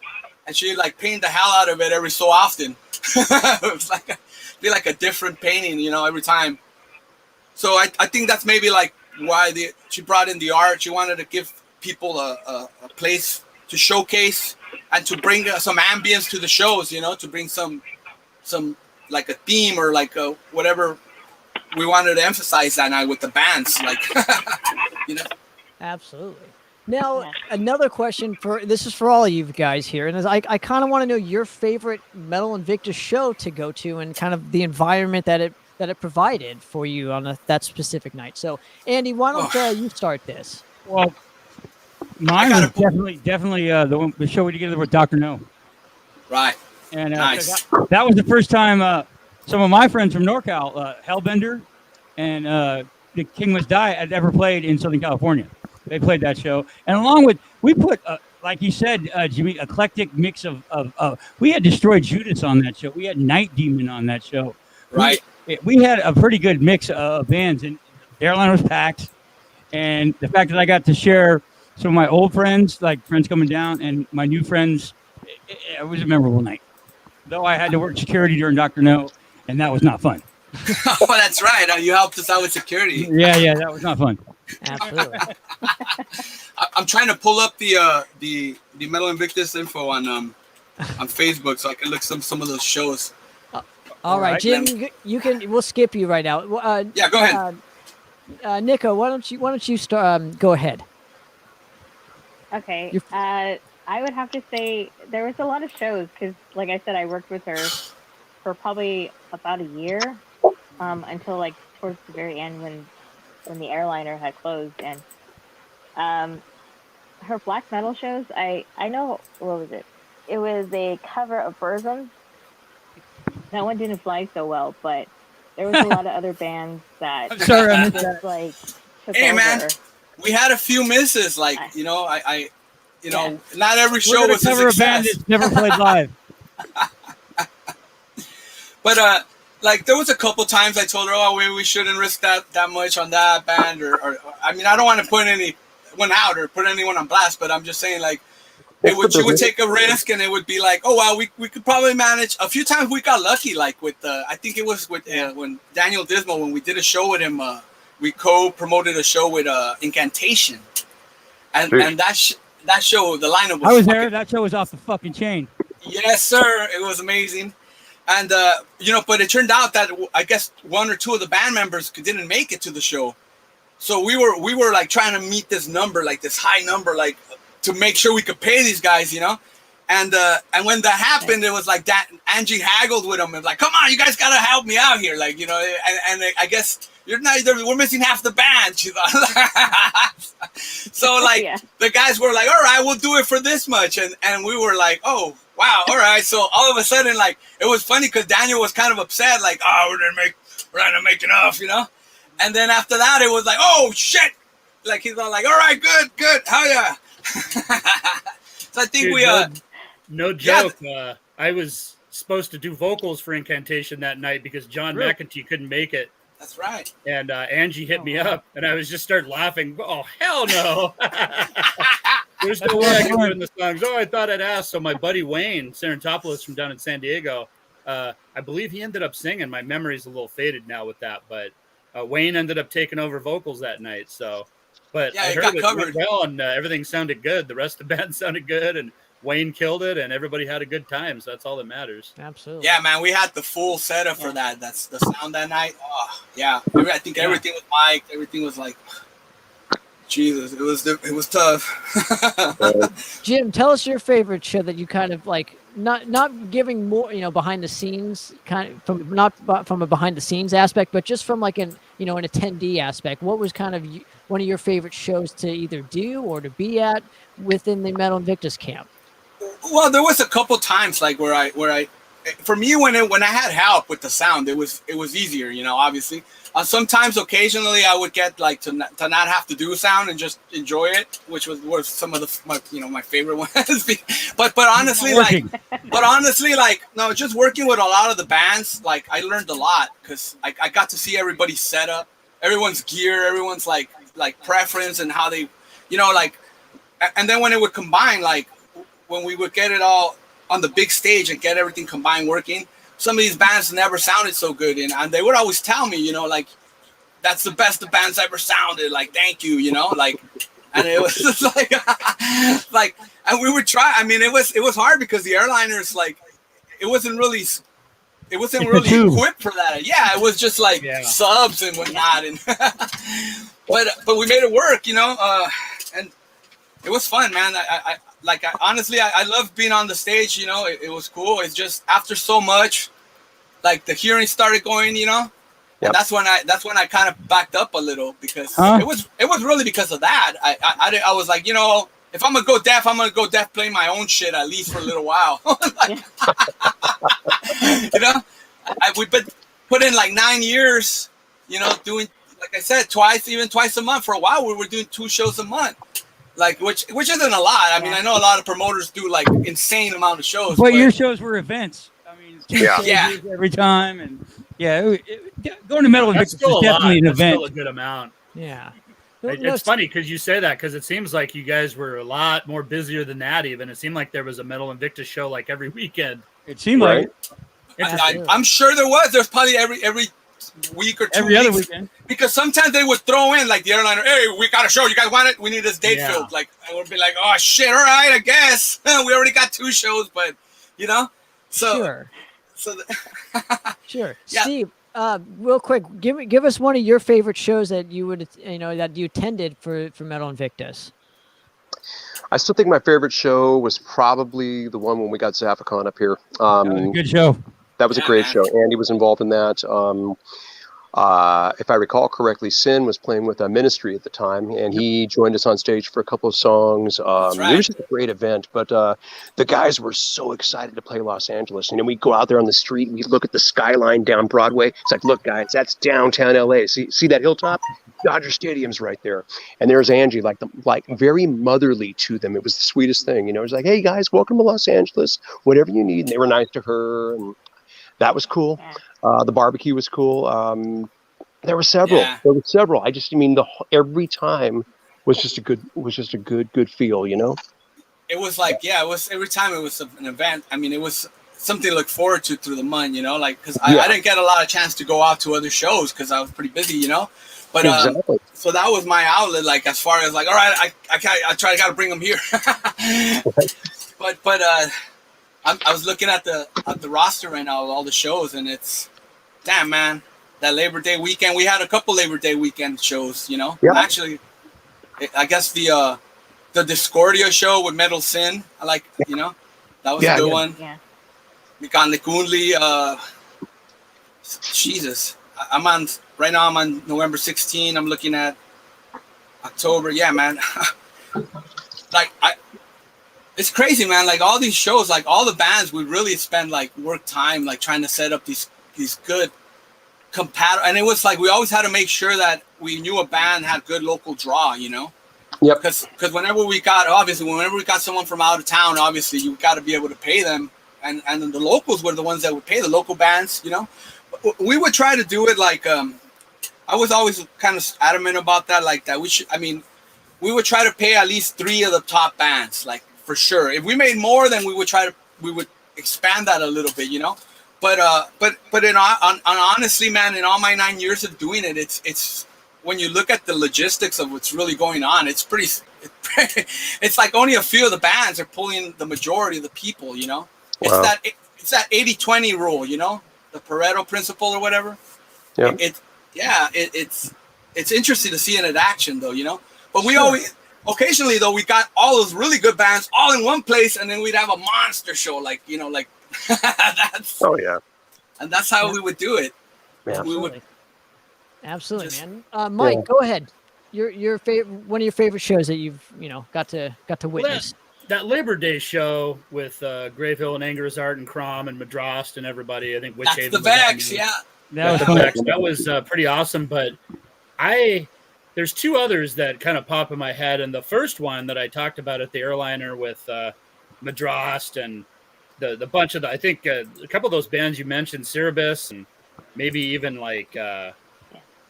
and she like painted the hell out of it every so often. It was like a different painting, every time. So I think that's maybe like why she brought in the art. She wanted to give people a place to showcase and to bring some ambience to the shows, to bring some like a theme or like whatever we wanted to emphasize that night with the bands, like, Absolutely. Now, another question this is for all of you guys here, and I kind of want to know your favorite Metal Invictus show to go to and kind of the environment that it provided for you on that specific night. So, Andy, why don't you start this? Well, mine was definitely the show we did together with Dr. No. Right. And nice. That was the first time some of my friends from NorCal, Hellbender and The King Must Die, had ever played in Southern California. They played that show. And along with, we put, like you said, Jimmy, eclectic mix of we had Destroyed Judas on that show. We had Night Demon on that show. Right. We had a pretty good mix of bands, and the airline was packed. And the fact that I got to share some of my old friends, like friends coming down, and my new friends, it was a memorable night. Though I had to work security during Dr. No, and that was not fun. Oh, that's right. You helped us out with security. Yeah, that was not fun. Absolutely. I'm trying to pull up the Metal Invictus info on Facebook so I can look some of those shows. All right, Jim, we'll skip you right now. Yeah, go ahead. Nico, why don't you start? Go ahead. Okay. I would have to say there was a lot of shows because, like I said, I worked with her for probably about a year until like towards the very end when the airliner had closed. And her black metal shows, I know, what was it? It was a cover of Burzum. That one didn't fly so well, but there was a lot of other bands that I'm sorry, I missed just, like, took Hey, over. man, we had a few misses. Like, not every show was a cover a band success. that's never played live. But like there was a couple times I told her, maybe we shouldn't risk that much on that band, or I mean, I don't want to put anyone out or put anyone on blast, but I'm just saying like she would take a risk, and it would be like, we could probably manage. A few times we got lucky, like with I think it was with when Daniel Dismal, when we did a show with him, we co-promoted a show with Incantation, and that show, the lineup was. I was there. That show was off the fucking chain. Yes, sir. It was amazing. And, but it turned out that I guess one or two of the band members didn't make it to the show. So we were like trying to meet this number, like this high number, like to make sure we could pay these guys, And when that happened, it was like that Angie haggled with them and like, come on, you guys got to help me out here. Like, and I guess we're missing half the band. So like the guys were like, all right, we'll do it for this much. And we were like, oh, wow. All right. So all of a sudden, like, it was funny because Daniel was kind of upset, like, we're not gonna make enough, And then after that, it was like, oh shit. Like, he's all like, all right, good. Hell yeah. So I think no joke. I was supposed to do vocals for Incantation that night because John McEntee couldn't make it. That's right. And Angie hit me up, and I was just started laughing. Oh, hell no. There's no way I can learn the songs. I thought I'd ask. So my buddy Wayne Serentopoulos from down in San Diego, I believe he ended up singing. My memory's a little faded now with that, but Wayne ended up taking over vocals that night. So, but I heard it went well, and everything sounded good. The rest of the band sounded good, and Wayne killed it, and everybody had a good time. So that's all that matters. Absolutely. Yeah, man, we had the full setup for that. That's the sound that night. Oh, yeah. I think everything was mic'd. Everything was like, Jesus, it was tough. Jim, tell us your favorite show that you kind of like, not giving more, behind the scenes, kind of from not from a behind the scenes aspect, but just from like an attendee aspect. What was kind of one of your favorite shows to either do or to be at within the Metal Invictus camp? Well, there was a couple times like where I for me, when I had help with the sound, it was easier, you know, obviously. Sometimes, occasionally, I would get like to not have to do sound and just enjoy it, which was some of my favorite ones. but honestly, like no, just working with a lot of the bands, like I learned a lot because I got to see everybody's setup, everyone's gear, everyone's like preference and how they, you know, like, and then when it would combine, like when we would get it all on the big stage and get everything combined working. Some of these bands never sounded so good, and they would always tell me, you know, like, that's the best the band's ever sounded. Like, thank you, you know, like, and it was just like, and we would try. I mean, it was hard because the airliners, like, it wasn't really equipped for that. Yeah, it was just like subs and whatnot, and but we made it work, you know, and it was fun, man. Honestly, I love being on the stage, you know, it was cool. It's just after so much, like the hearing started going, you know, and that's when I kind of backed up a little because it was really because of that. I was like, you know, if I'm gonna go deaf, playing my own shit at least for a little while. Like, you know, we've been put in like 9 years, you know, doing, like I said, twice a month. For a while, we were doing 2 shows a month. Like which isn't a lot. I mean, I know a lot of promoters do like insane amount of shows. But your shows were events. I mean, every time, and going to Metal Invictus is definitely an event. Still a good amount. Yeah, it's funny because you say that because it seems like you guys were a lot more busier than that. Even it seemed like there was a Metal Invictus show like every weekend. It seemed like. I'm sure there was. There's probably every week or 2 every other weekend, because sometimes they would throw in like the airliner, hey, we got a show, you guys want it, we need this date filled, like, and we'll be like, oh shit, all right, I guess we already got 2 shows, but you know, so sure. Yeah. Steve, real quick, give us one of your favorite shows that you would, you know, that you attended for Metal Invictus. I still think my favorite show was probably the one when we got Zaphicon up here. That was a good show. That was a great show. Andy was involved in that. If I recall correctly, Sin was playing with Ministry at the time, and he joined us on stage for a couple of songs. It was just a great event, but the guys were so excited to play Los Angeles. You know, we go out there on the street, we look at the skyline down Broadway. It's like, look, guys, that's downtown LA. See that hilltop? Dodger Stadium's right there. And there's Angie, like very motherly to them. It was the sweetest thing. You know, it was like, hey guys, welcome to Los Angeles. Whatever you need. And they were nice to her, and that was cool. The barbecue was cool. There were several. Every time was just a good feel, you know? It was like, it was every time it was an event. I mean, it was something to look forward to through the month, you know, like, cause I didn't get a lot of chance to go out to other shows cause I was pretty busy, you know, but, so that was my outlet. Like, as far as like, all right, I gotta bring them here. but I was looking at the roster right now, all the shows, and it's, damn, man, that Labor Day weekend. We had a couple Labor Day weekend shows, you know. Yep. Actually, I guess the Discordia show with Metal Sin, I like, you know, that was a good one. Yeah. Mikan Lekunli, Jesus, I'm on November 16. I'm looking at October. Yeah, man. Like it's crazy, man. Like all these shows, like all the bands, we really spend like work time, like trying to set up these good compatible. And it was like we always had to make sure that we knew a band had good local draw, you know. Yep. Because whenever we got someone from out of town, obviously you got to be able to pay them, and the locals were the ones that would pay the local bands, you know. We would try to do it like I was always kind of adamant about that, like that we would try to pay at least 3 of the top bands, like for sure. If we made more, then we would expand that a little bit, you know. But honestly, man, in all my 9 years of doing it, it's when you look at the logistics of what's really going on, it's like only a few of the bands are pulling the majority of the people, you know. Wow. It's that 80-20 rule, you know, the Pareto principle or whatever. Yeah. It's interesting to see it in action, though, you know. But we occasionally though, we got all those really good bands all in one place, and then we'd have a monster show, like, you know, like and that's how we would do it. Yeah. We would absolutely, man. Mike, go ahead. Your favorite, one of your favorite shows that you've got to witness. that Labor Day show with Grave Hill and Angersart and Crom and Madrost and everybody. I think Witch That's Haven the was on Vex, there. yeah. That was pretty awesome. But there's two others that kind of pop in my head, and the first one that I talked about at the airliner with Madrost and the bunch of I think a couple of those bands you mentioned, Cerebus and maybe even like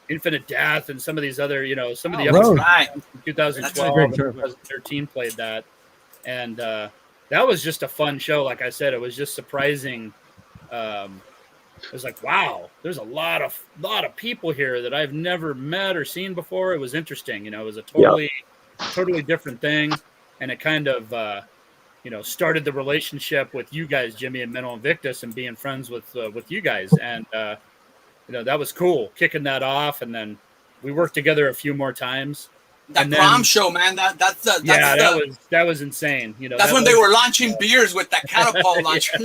Infinite Death and some of these other, some of the other right. 2012 and 2013 played that. And that was just a fun show. Like I said, it was just surprising. It was like, wow, there's a lot of people here that I've never met or seen before. It was interesting. It was a totally different thing. And it kind of, started the relationship with you guys, Jimmy and Mental Invictus, and being friends with you guys. And, that was cool, kicking that off. And then we worked together a few more times. That prom show, man. That was insane. That's when they were launching beers with that catapult launcher.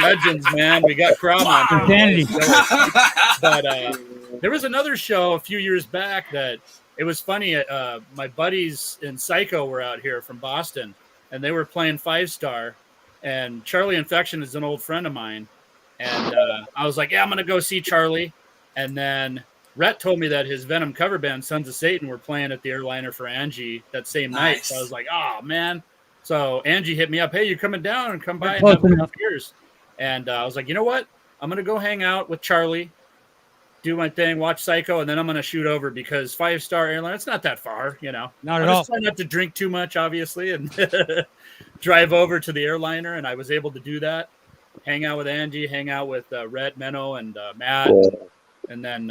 Legends, man. We got Crom on. But there was another show a few years back that it was funny. My buddies in Psycho were out here from Boston, and they were playing 5 Star. And Charlie Infection is an old friend of mine. And I was like, yeah, I'm going to go see Charlie. And then Rhett told me that his Venom cover band, Sons of Satan, were playing at the airliner for Angie that same night. So I was like, oh, man. So Angie hit me up. Hey, you coming down and come by and have a beers? And I was like, you know what? I'm going to go hang out with Charlie, do my thing, watch Psycho, and then I'm going to shoot over because 5 Star airline, it's not that far, Not at I all. was trying not to drink too much, obviously, and drive over to the airliner, and I was able to do that. Hang out with Angie, hang out with Rhett, Menno, and Matt. And then,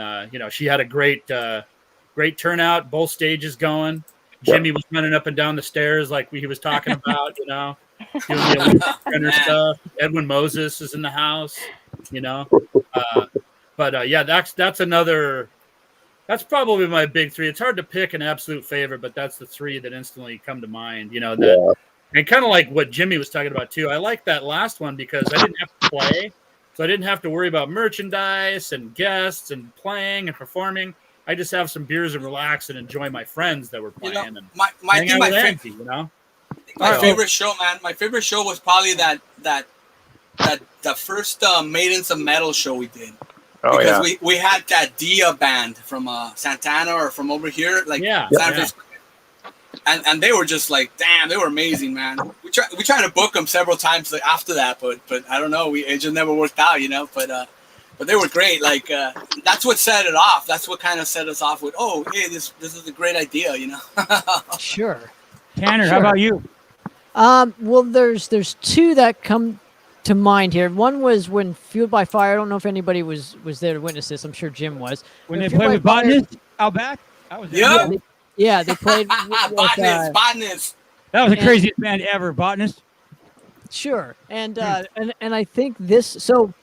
she had a great turnout, both stages going. Jimmy was running up and down the stairs like he was talking about, doing the Olympic stuff. Edwin Moses is in the house, that's another. That's probably my big 3. It's hard to pick an absolute favorite, but that's the 3 that instantly come to mind. And kind of like what Jimmy was talking about too. I like that last one because I didn't have to play. So I didn't have to worry about merchandise and guests and playing and performing. I just have some beers and relax and enjoy my friends that were playing. My favorite show, man. My favorite show was probably that the first Maidens of Metal show we did. Because we had that Dia band from Santana or from over here, San Francisco. And they were just like, damn, they were amazing, man. We tried to book them several times after that, but I don't know, it just never worked out, But they were great. That's what set it off. That's what kind of set us off with, oh, hey, this is a great idea, Sure. Tanner, how about you? Well, there's 2 that come to mind here. One was when Fueled by Fire. I don't know if anybody was there to witness this. I'm sure Jim was. When they played with Botanist out back? I was there. Yeah, they played Botanist. That was the craziest band ever, Botanist. Sure. And I think this, so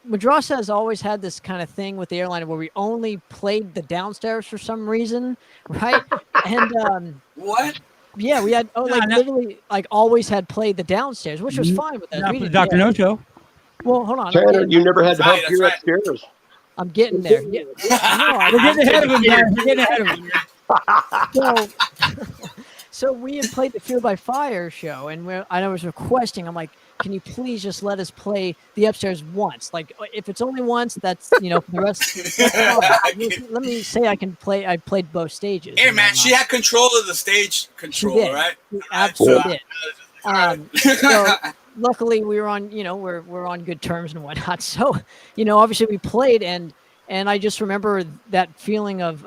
Madrost has always had this kind of thing with the airline where we only played the downstairs for some reason, right? And what? Yeah, we had literally always had played the downstairs, which was fine with us. Not for the Dr. No show. Well, hold on. Tanner, you never had to help you upstairs. I'm getting there. Yeah. We're getting ahead of him, man. We're getting ahead of him. So we had played the Fueled by Fire show, and I was requesting. I'm like, can you please just let us play the upstairs once? Like, if it's only once, that's for the rest. Let me say I can play. I played both stages. Hey, man, she had control of the stage control, right? She absolutely did. So luckily, we were on. We're on good terms and whatnot. So obviously we played, and I just remember that feeling of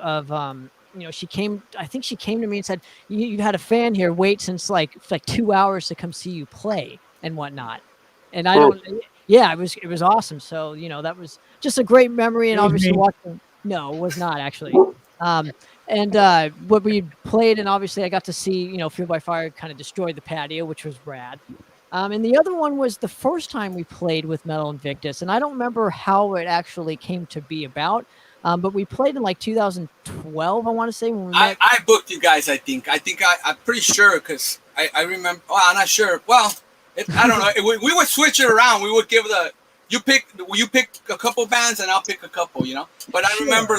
she came. I think she came to me and said, "You had a fan here wait since like 2 hours to come see you play and whatnot." And I don't. Yeah, it was awesome. So that was just a great memory, and obviously watching. No, it was not actually. What we played, and obviously I got to see Fueled by Fire kind of destroy the patio, which was rad. And the other one was the first time we played with Metal Invictus, and I don't remember how it actually came to be about. But we played in like 2012, I want to say. When we met. I booked you guys, I think. I'm pretty sure because I remember. Well, I'm not sure. Well, I don't know. We would switch it around. We would give you pick a couple bands and I'll pick a couple, But I remember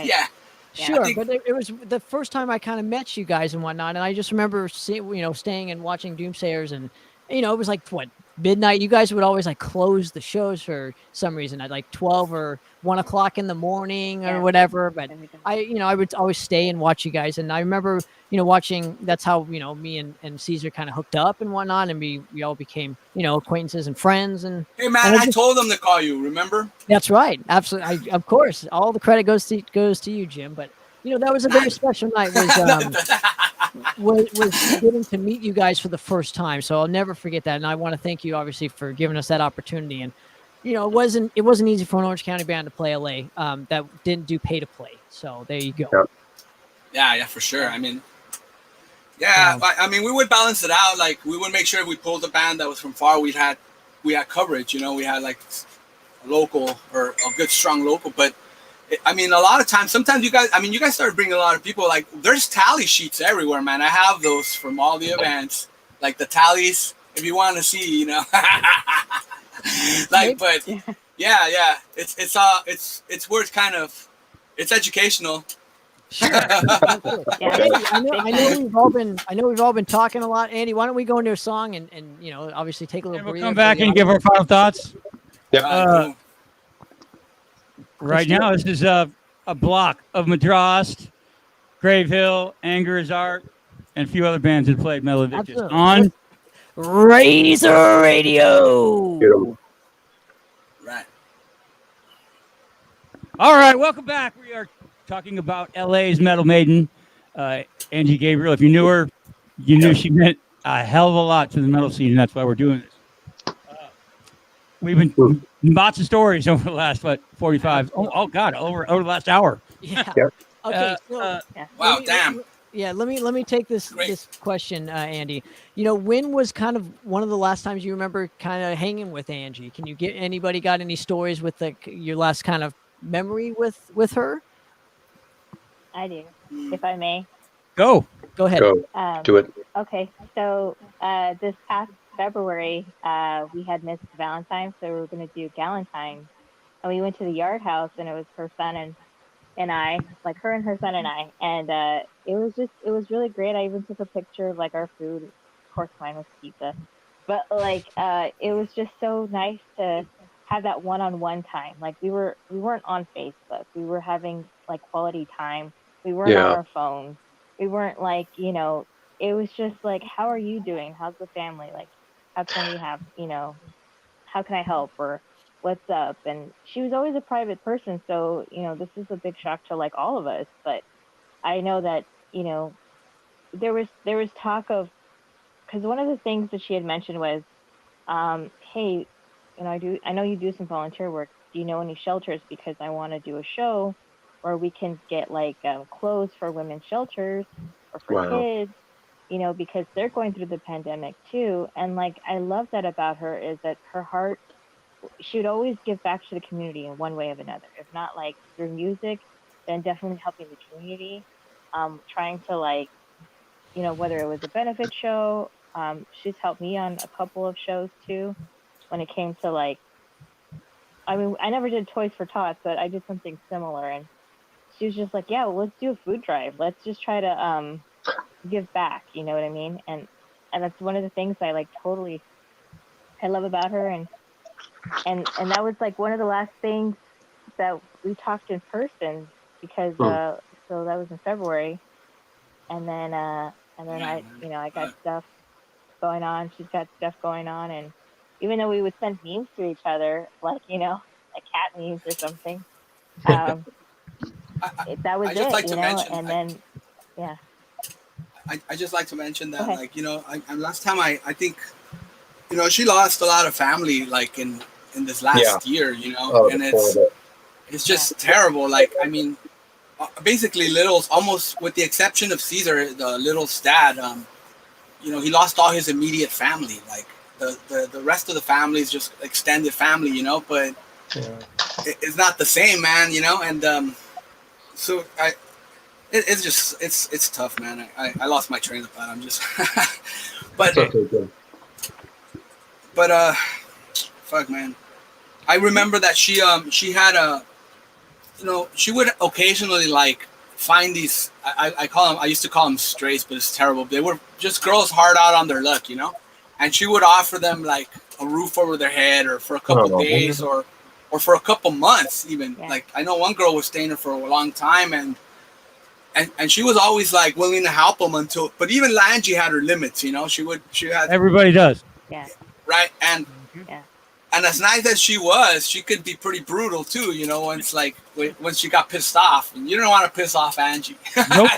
yeah. Sure, but it was the first time I kind of met you guys and whatnot, and I just remember staying and watching Doomsayers, and it was like what, midnight. You guys would always like close the shows for some reason at like 12 or 1 o'clock in the morning or whatever. But I would always stay and watch you guys, and I remember watching. That's how me and Caesar kind of hooked up and whatnot, and we all became acquaintances and friends. And hey man, I told them to call you. Remember? That's right, absolutely. Of course, all the credit goes to you, Jim. But that was a very special night. Was getting to meet you guys for the first time, so I'll never forget that. And I want to thank you, obviously, for giving us that opportunity. And it wasn't easy for an Orange County band to play LA that didn't do pay to play. So there you go. Yeah, for sure. I mean, we would balance it out. Like we would make sure if we pulled a band that was from far, we had coverage. We had like a local or a good strong local, but. I mean, a lot of times, sometimes you guys started bringing a lot of people. Like, there's tally sheets everywhere, man. I have those from all the events, like the tallies, if you want to see, like, but yeah, it's worth kind of, it's educational. Sure. I know we've all been talking a lot. Andy, why don't we go into a song and obviously take a little breather. We'll come back and give our final thoughts. Yep. Right now, this is a block of Madras, Grave Hill, Anger is Art, and a few other bands that played Metal Invictus on Razor Radio. Right. All right, welcome back. We are talking about LA's Metal Maiden, Angie Gabriel. If you knew her, you knew she meant a hell of a lot to the metal scene, and that's why we're doing this. We've been lots of stories over the last 45. Oh God, over the last hour. Yeah. Yep. Okay. Wow, damn. Let me take this question, Andy. When was kind of one of the last times you remember kind of hanging with Angie? Can you get anybody got any stories with your last kind of memory with her? I do, if I may. Go ahead. Go. Do it. Okay, so this past February, we had missed Valentine's, so we were going to do Galentine's. And we went to the Yard House, and it was her son and I, like her and her son and I. And it was really great. I even took a picture of like our food. Of course, mine was pizza. But like, it was just so nice to have that one-on-one time. Like we weren't on Facebook. We were having like quality time. We weren't on our phones. We weren't like, it was just like, how are you doing? How's the family? Like, how can we have, how can I help? Or what's up? And she was always a private person. So, this is a big shock to like all of us. But I know that, there was talk of, because one of the things that she had mentioned was, hey, I know you do some volunteer work. Do you know any shelters? Because I want to do a show where we can get like clothes for women's shelters or for kids. Because they're going through the pandemic too. And like, I love that about her is that her heart, she would always give back to the community in one way or another. If not like through music, then definitely helping the community, trying to like, whether it was a benefit show, she's helped me on a couple of shows too, when it came to like, I never did Toys for Tots, but I did something similar. And she was just like, yeah, well, let's do a food drive. Let's just try to, give back, you know what I mean? And that's one of the things I like totally I love about her, and that was like one of the last things that we talked in person, because so that was in February, and then I got stuff going on, she's got stuff going on, and even though we would send memes to each other, like like cat memes or something, that was it, and then I just like to mention that, like, last time I think, she lost a lot of family, like in this last year, and it's just terrible. Like, I mean, basically Little's, almost with the exception of Caesar, the Little's dad, he lost all his immediate family. Like the rest of the family is just extended family, but it's not the same, man, and so it's just it's tough, man. I lost my train of thought. I'm just but fuck, man. I remember that she had a, she would occasionally like find these. I used to call them strays, but it's terrible. They were just girls hard out on their luck, you know. And she would offer them like a roof over their head, or for a couple days, or for a couple months even. Yeah. Like I know one girl was staying there for a long time, and she was always like willing to help them until. But even Angie had her limits, you know. She had Everybody does. Yeah. right, and Yeah. and as nice as she was, she could be pretty brutal too, you know. When she got pissed off, and you don't want to piss off Angie. Nope.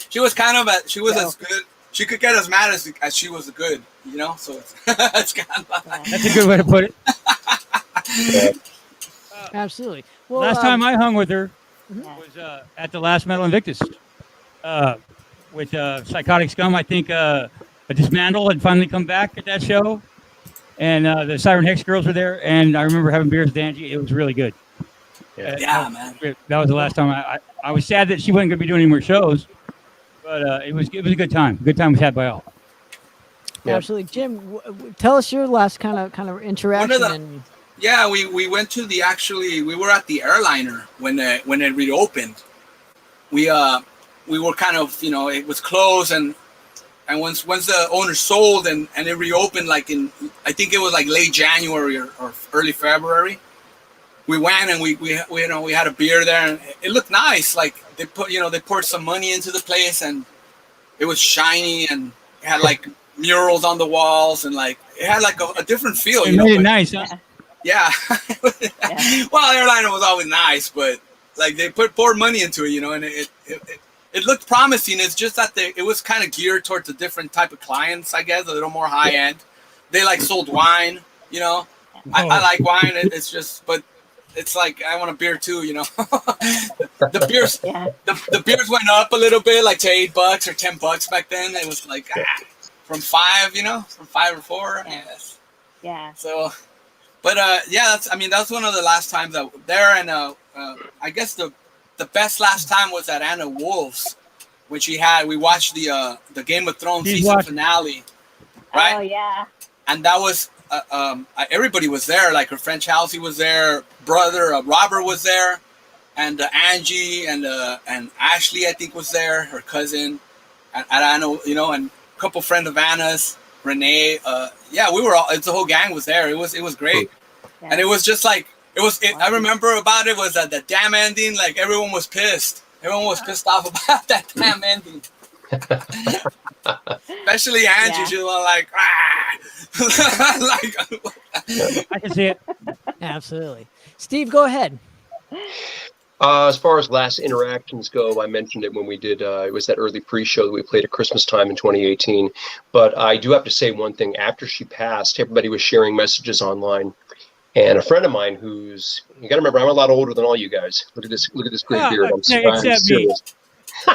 she was kind of as good. She could get as mad as she was good, you know. So it's kind of like, That's a good way to put it. Absolutely. Well, Last time I hung with her Yeah. was at the last Metal Invictus with Psychotic Scum. I think a Dismantle had finally come back at that show, and the Siren Hex girls were there. And I remember having beers with Angie. It was really good. yeah, man. That was the last time I was sad that she wasn't going to be doing any more shows, but it was a good time. Good time was had by all. Yeah. Absolutely, Jim. Tell us your last kind of interaction. Yeah, we went to we were at the airliner when it reopened. We were kind of, you know, it was closed, and once the owner sold and it reopened, like in, I think it was like late January or early February, we went and we had a beer there, and it looked nice. Like they poured some money into the place, and it was shiny, and it had like murals on the walls, and like it had like a different feel. It made it nice, huh? Yeah. Well, airliner was always nice, but like they poured money into it, you know, and it looked promising. It's just that it was kind of geared towards a different type of clients, I guess, a little more high end. They like sold wine, you know. I like wine. It's just, but it's like I want a beer too, you know. the beers, the beers went up a little bit, like to $8 or $10 back then. It was like from $5, you know, from $5 or $4. Yes. Yeah. So. But that's one of the last times that there, and I guess the best last time was at Anna Wolf's when we watched the Game of Thrones season finale, right? Oh yeah. And that was everybody was there, like her friend Chelsea was there, brother Robert was there, and Angie and Ashley I think was there, her cousin, and Anna, you know, and a couple friends of Anna's. Renee, we were all. It's the whole gang was there. It was great, and it was just like I remember about it was that the damn ending. Like everyone was pissed. Everyone was pissed off about that damn ending. Especially Angie. Yeah. She was like, like. I can see it. Absolutely, Steve. Go ahead. As far as last interactions go, I mentioned it when we did, it was that early pre-show that we played at Christmas time in 2018. But I do have to say one thing. After she passed, everybody was sharing messages online. And a friend of mine you got to remember, I'm a lot older than all you guys. Look at this great beard. I'm serious. No,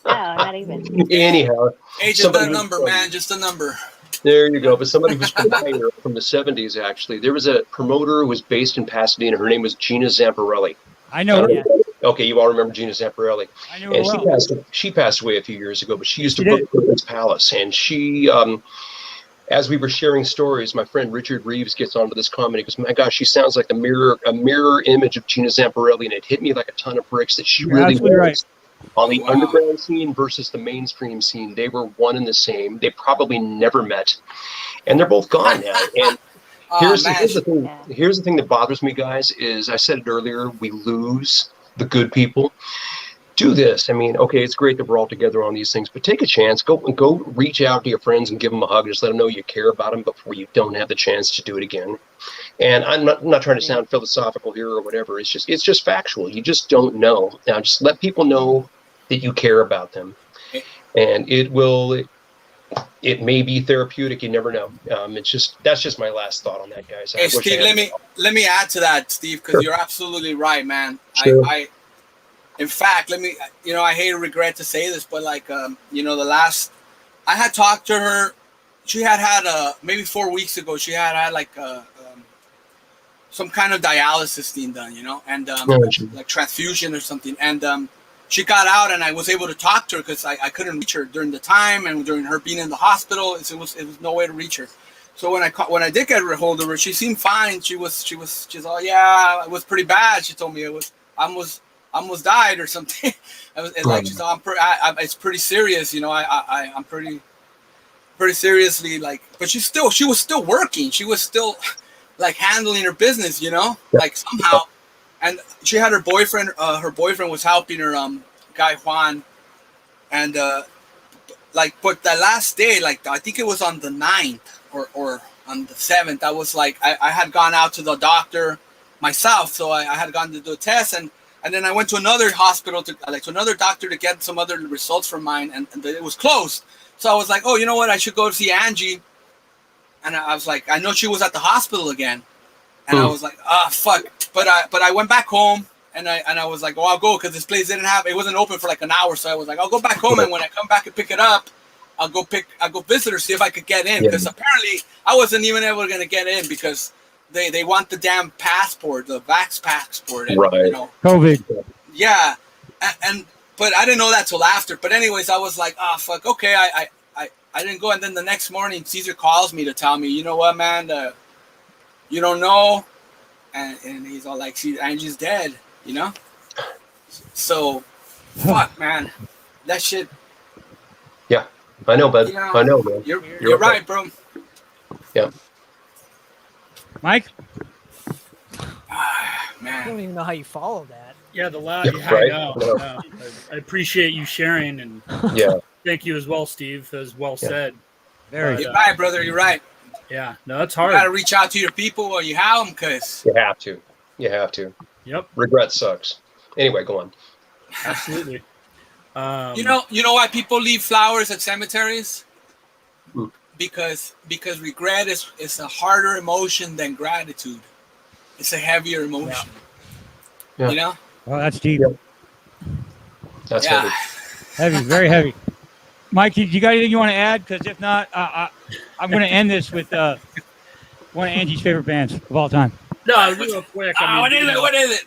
not even. Anyhow. Age is a number, man. Just a number. There you go. But somebody who's familiar from the 70s, actually. There was a promoter who was based in Pasadena. Her name was Gina Zamparelli. I know. Okay, you all remember Gina Zamparelli. I know and her well. she passed away a few years ago, but she used to book Brooklyn's Palace. And she, as we were sharing stories, my friend Richard Reeves gets onto this comment. He goes, my gosh, she sounds like a mirror image of Gina Zamparelli. And it hit me like a ton of bricks that she really was. Right. On the underground scene versus the mainstream scene, they were one and the same. They probably never met. And they're both gone now. And here's the thing that bothers me, guys, is I said it earlier, we lose the good people. Do this. I mean, okay, it's great that we're all together on these things, but take a chance. Go reach out to your friends and give them a hug. Just let them know you care about them before you don't have the chance to do it again. And I'm not trying to sound philosophical here or whatever. It's just factual. You just don't know. Now, just let people know that you care about them, and it may be therapeutic. You never know. That's just my last thought on that, guys. Hey, Steve, let me add to that, Steve, because you're absolutely right, man. Sure. In fact, I hate to regret to say this, but like, I had talked to her. She had maybe 4 weeks ago. She had like some kind of dialysis thing done, and like transfusion or something. And she got out, and I was able to talk to her because I couldn't reach her during the time, and during her being in the hospital, it was no way to reach her. So when I did get a hold of her, she seemed fine. She's oh yeah, it was pretty bad. She told me I was almost died or something. It's like she's it's pretty serious, you know. I'm pretty seriously like, but she was still working. She was still like handling her business, you know, like somehow. And she had her boyfriend. Her boyfriend was helping her, guy Juan, and like, but the last day, like I think it was on the 9th or on the 7th, I was like, I had gone out to the doctor myself, so I had gone to do a test, and then I went to another hospital to another doctor to get some other results from mine, and it was closed. So I was like, oh, you know what? I should go see Angie. And I was like, I know she was at the hospital again, and I was like, fuck. But I went back home, and I was like, oh, I'll go because this place it wasn't open for like an hour. So I was like, I'll go back home, and when I come back and pick it up, I'll go visit her, see if I could get in, because apparently I wasn't even able to get in because they want the damn passport, the vax passport, and, right? You know, COVID. Yeah, but I didn't know that till after. But anyways, I was like, oh fuck, okay, I didn't go, and then the next morning, Caesar calls me to tell me, you know what, man, you don't know, and he's all like, Angie's dead, you know. So, fuck, man, that shit. Yeah, I know, bud. You know, I know, man. You're okay. right, bro. Yeah. Mike? Man. I don't even know how you follow that. Yeah, I know. I appreciate you sharing, and thank you as well, Steve. As well said. You're right, brother. You're right. Yeah, no, that's hard. You gotta reach out to your people while you have them, cause you have to. You have to. Yep. Regret sucks. Anyway, go on. Absolutely. You know why people leave flowers at cemeteries? Because regret is a harder emotion than gratitude. It's a heavier emotion. Yeah. You know? Oh, that's deep. That's heavy. Heavy, very heavy. Mike, you got anything you want to add? Because if not, I'm going to end this with one of Angie's favorite bands of all time. No, real quick. What is it?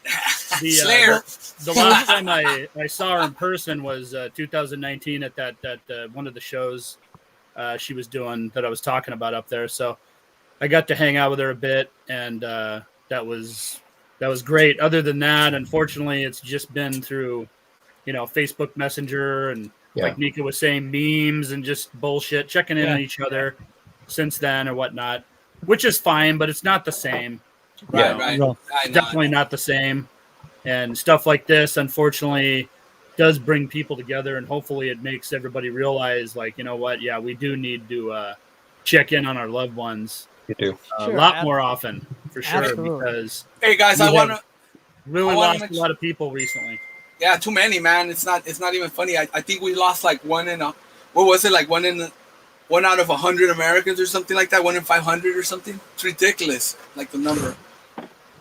Slayer. The last time I saw her in person was 2019 at that one of the shows she was doing that I was talking about up there. So I got to hang out with her a bit, and that was great. Other than that, unfortunately, it's just been through, Facebook Messenger and like Nika was saying, memes and just bullshit, checking in on each other since then or whatnot, which is fine, but it's not the same. Right. It's definitely not the same. And stuff like this, unfortunately, does bring people together, and hopefully it makes everybody realize, like, you know what? Yeah, we do need to check in on our loved ones. You do a lot more often, for sure. Absolutely. Because hey guys, I want to lost a lot of people recently. Yeah, too many, man. It's not even funny. I think we lost like one out of 100 Americans or something like that. 1 in 500 or something. It's ridiculous, like the number.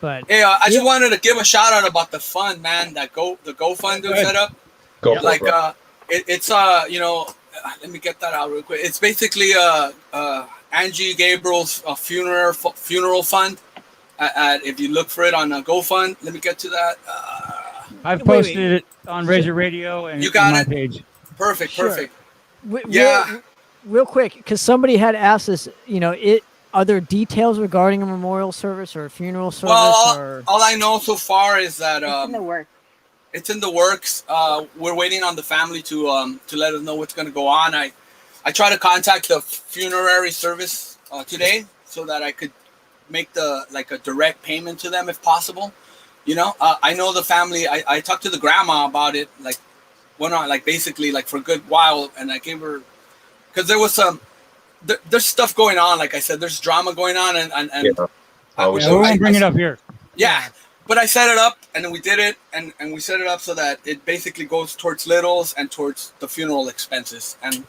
But hey, I just wanted to give a shout out about the fund, man. The GoFund set up. It's let me get that out real quick. It's basically Angie Gabriel's funeral fund. If you look for it on GoFund, let me get to that. I've posted it on Razor Radio and on my page. Perfect. Real quick, because somebody had asked us, are there details regarding a memorial service or a funeral service? Well, all I know so far is that it's in the works. It's in the works. We're waiting on the family to let us know what's going to go on. I try to contact the funerary service today so that I could make a direct payment to them if possible. I know the family. I talked to the grandma about it, basically for a good while, and I gave her, because there was there's stuff going on. Like I said, there's drama going on, and we won't bring it up here. Yeah, but I set it up, and then we did it, and we set it up so that it basically goes towards Littles and towards the funeral expenses, and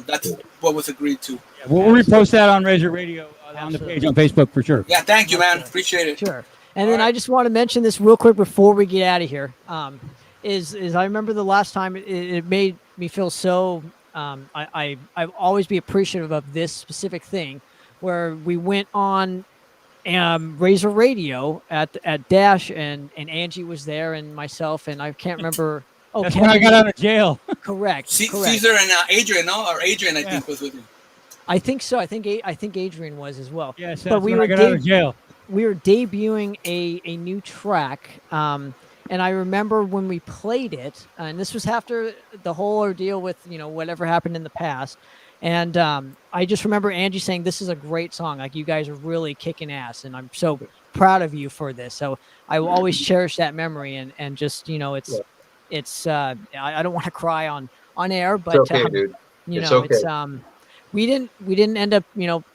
that's what was agreed to. Yeah, we'll repost that on Razor Radio on the page on Facebook for sure. Yeah, thank you, man. Appreciate it. Sure. And then I just want to mention this real quick before we get out of here. Is I remember the last time it made me feel so. I'll always be appreciative of this specific thing, where we went on Razor Radio at Dash, and Angie was there, and myself, and I can't remember. Oh, that's when I got out of jail. Correct. Caesar and Adrian, no, or Adrian, I think was with you. I think so. I think Adrian was as well. Yes, but we got out of jail. We were debuting a new track, And I remember when we played it, and this was after the whole ordeal with, whatever happened in the past. And I just remember Angie saying, "This is a great song. Like, you guys are really kicking ass, and I'm so proud of you for this." So I will always cherish that memory, and just it's I don't want to cry on air, but It's okay, dude. It's it's okay. we didn't end up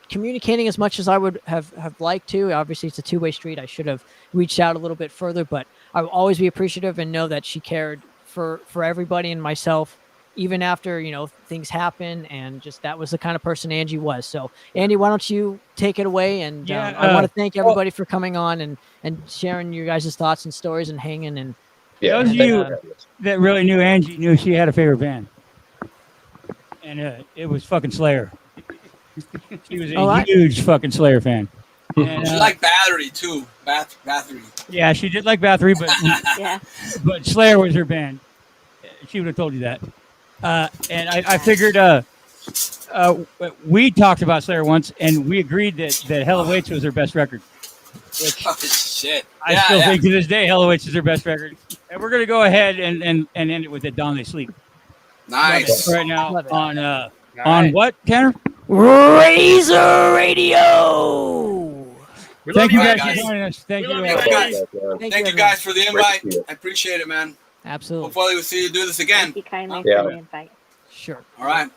communicating as much as I would have liked to. Obviously, it's a two-way street. I should have reached out a little bit further, but I will always be appreciative and know that she cared for everybody and myself, even after things happen, and just that was the kind of person Angie was. So Andy, why don't you take it away? And I want to thank everybody for coming on and sharing your guys' thoughts and stories and hanging. And those of you that really knew Angie knew she had a favorite band, and it was fucking Slayer. She was a huge fucking Slayer fan. And, she liked Battery too. Battery. Yeah, she did like Battery, but but Slayer was her band. She would have told you that. And I figured we talked about Slayer once, and we agreed that Hell Awaits was their best record. Which shit. I still think to this day Hell Awaits is their best record. And we're gonna go ahead and end it with "At Dawn They Sleep." Nice. Right now on what, Tanner? Razor Radio. Thank you guys for joining us. Thank you guys. Thank you guys for the invite. I appreciate it, man. Absolutely. Hopefully we'll see you do this again. Thank you kindly for the invite. Sure. All right.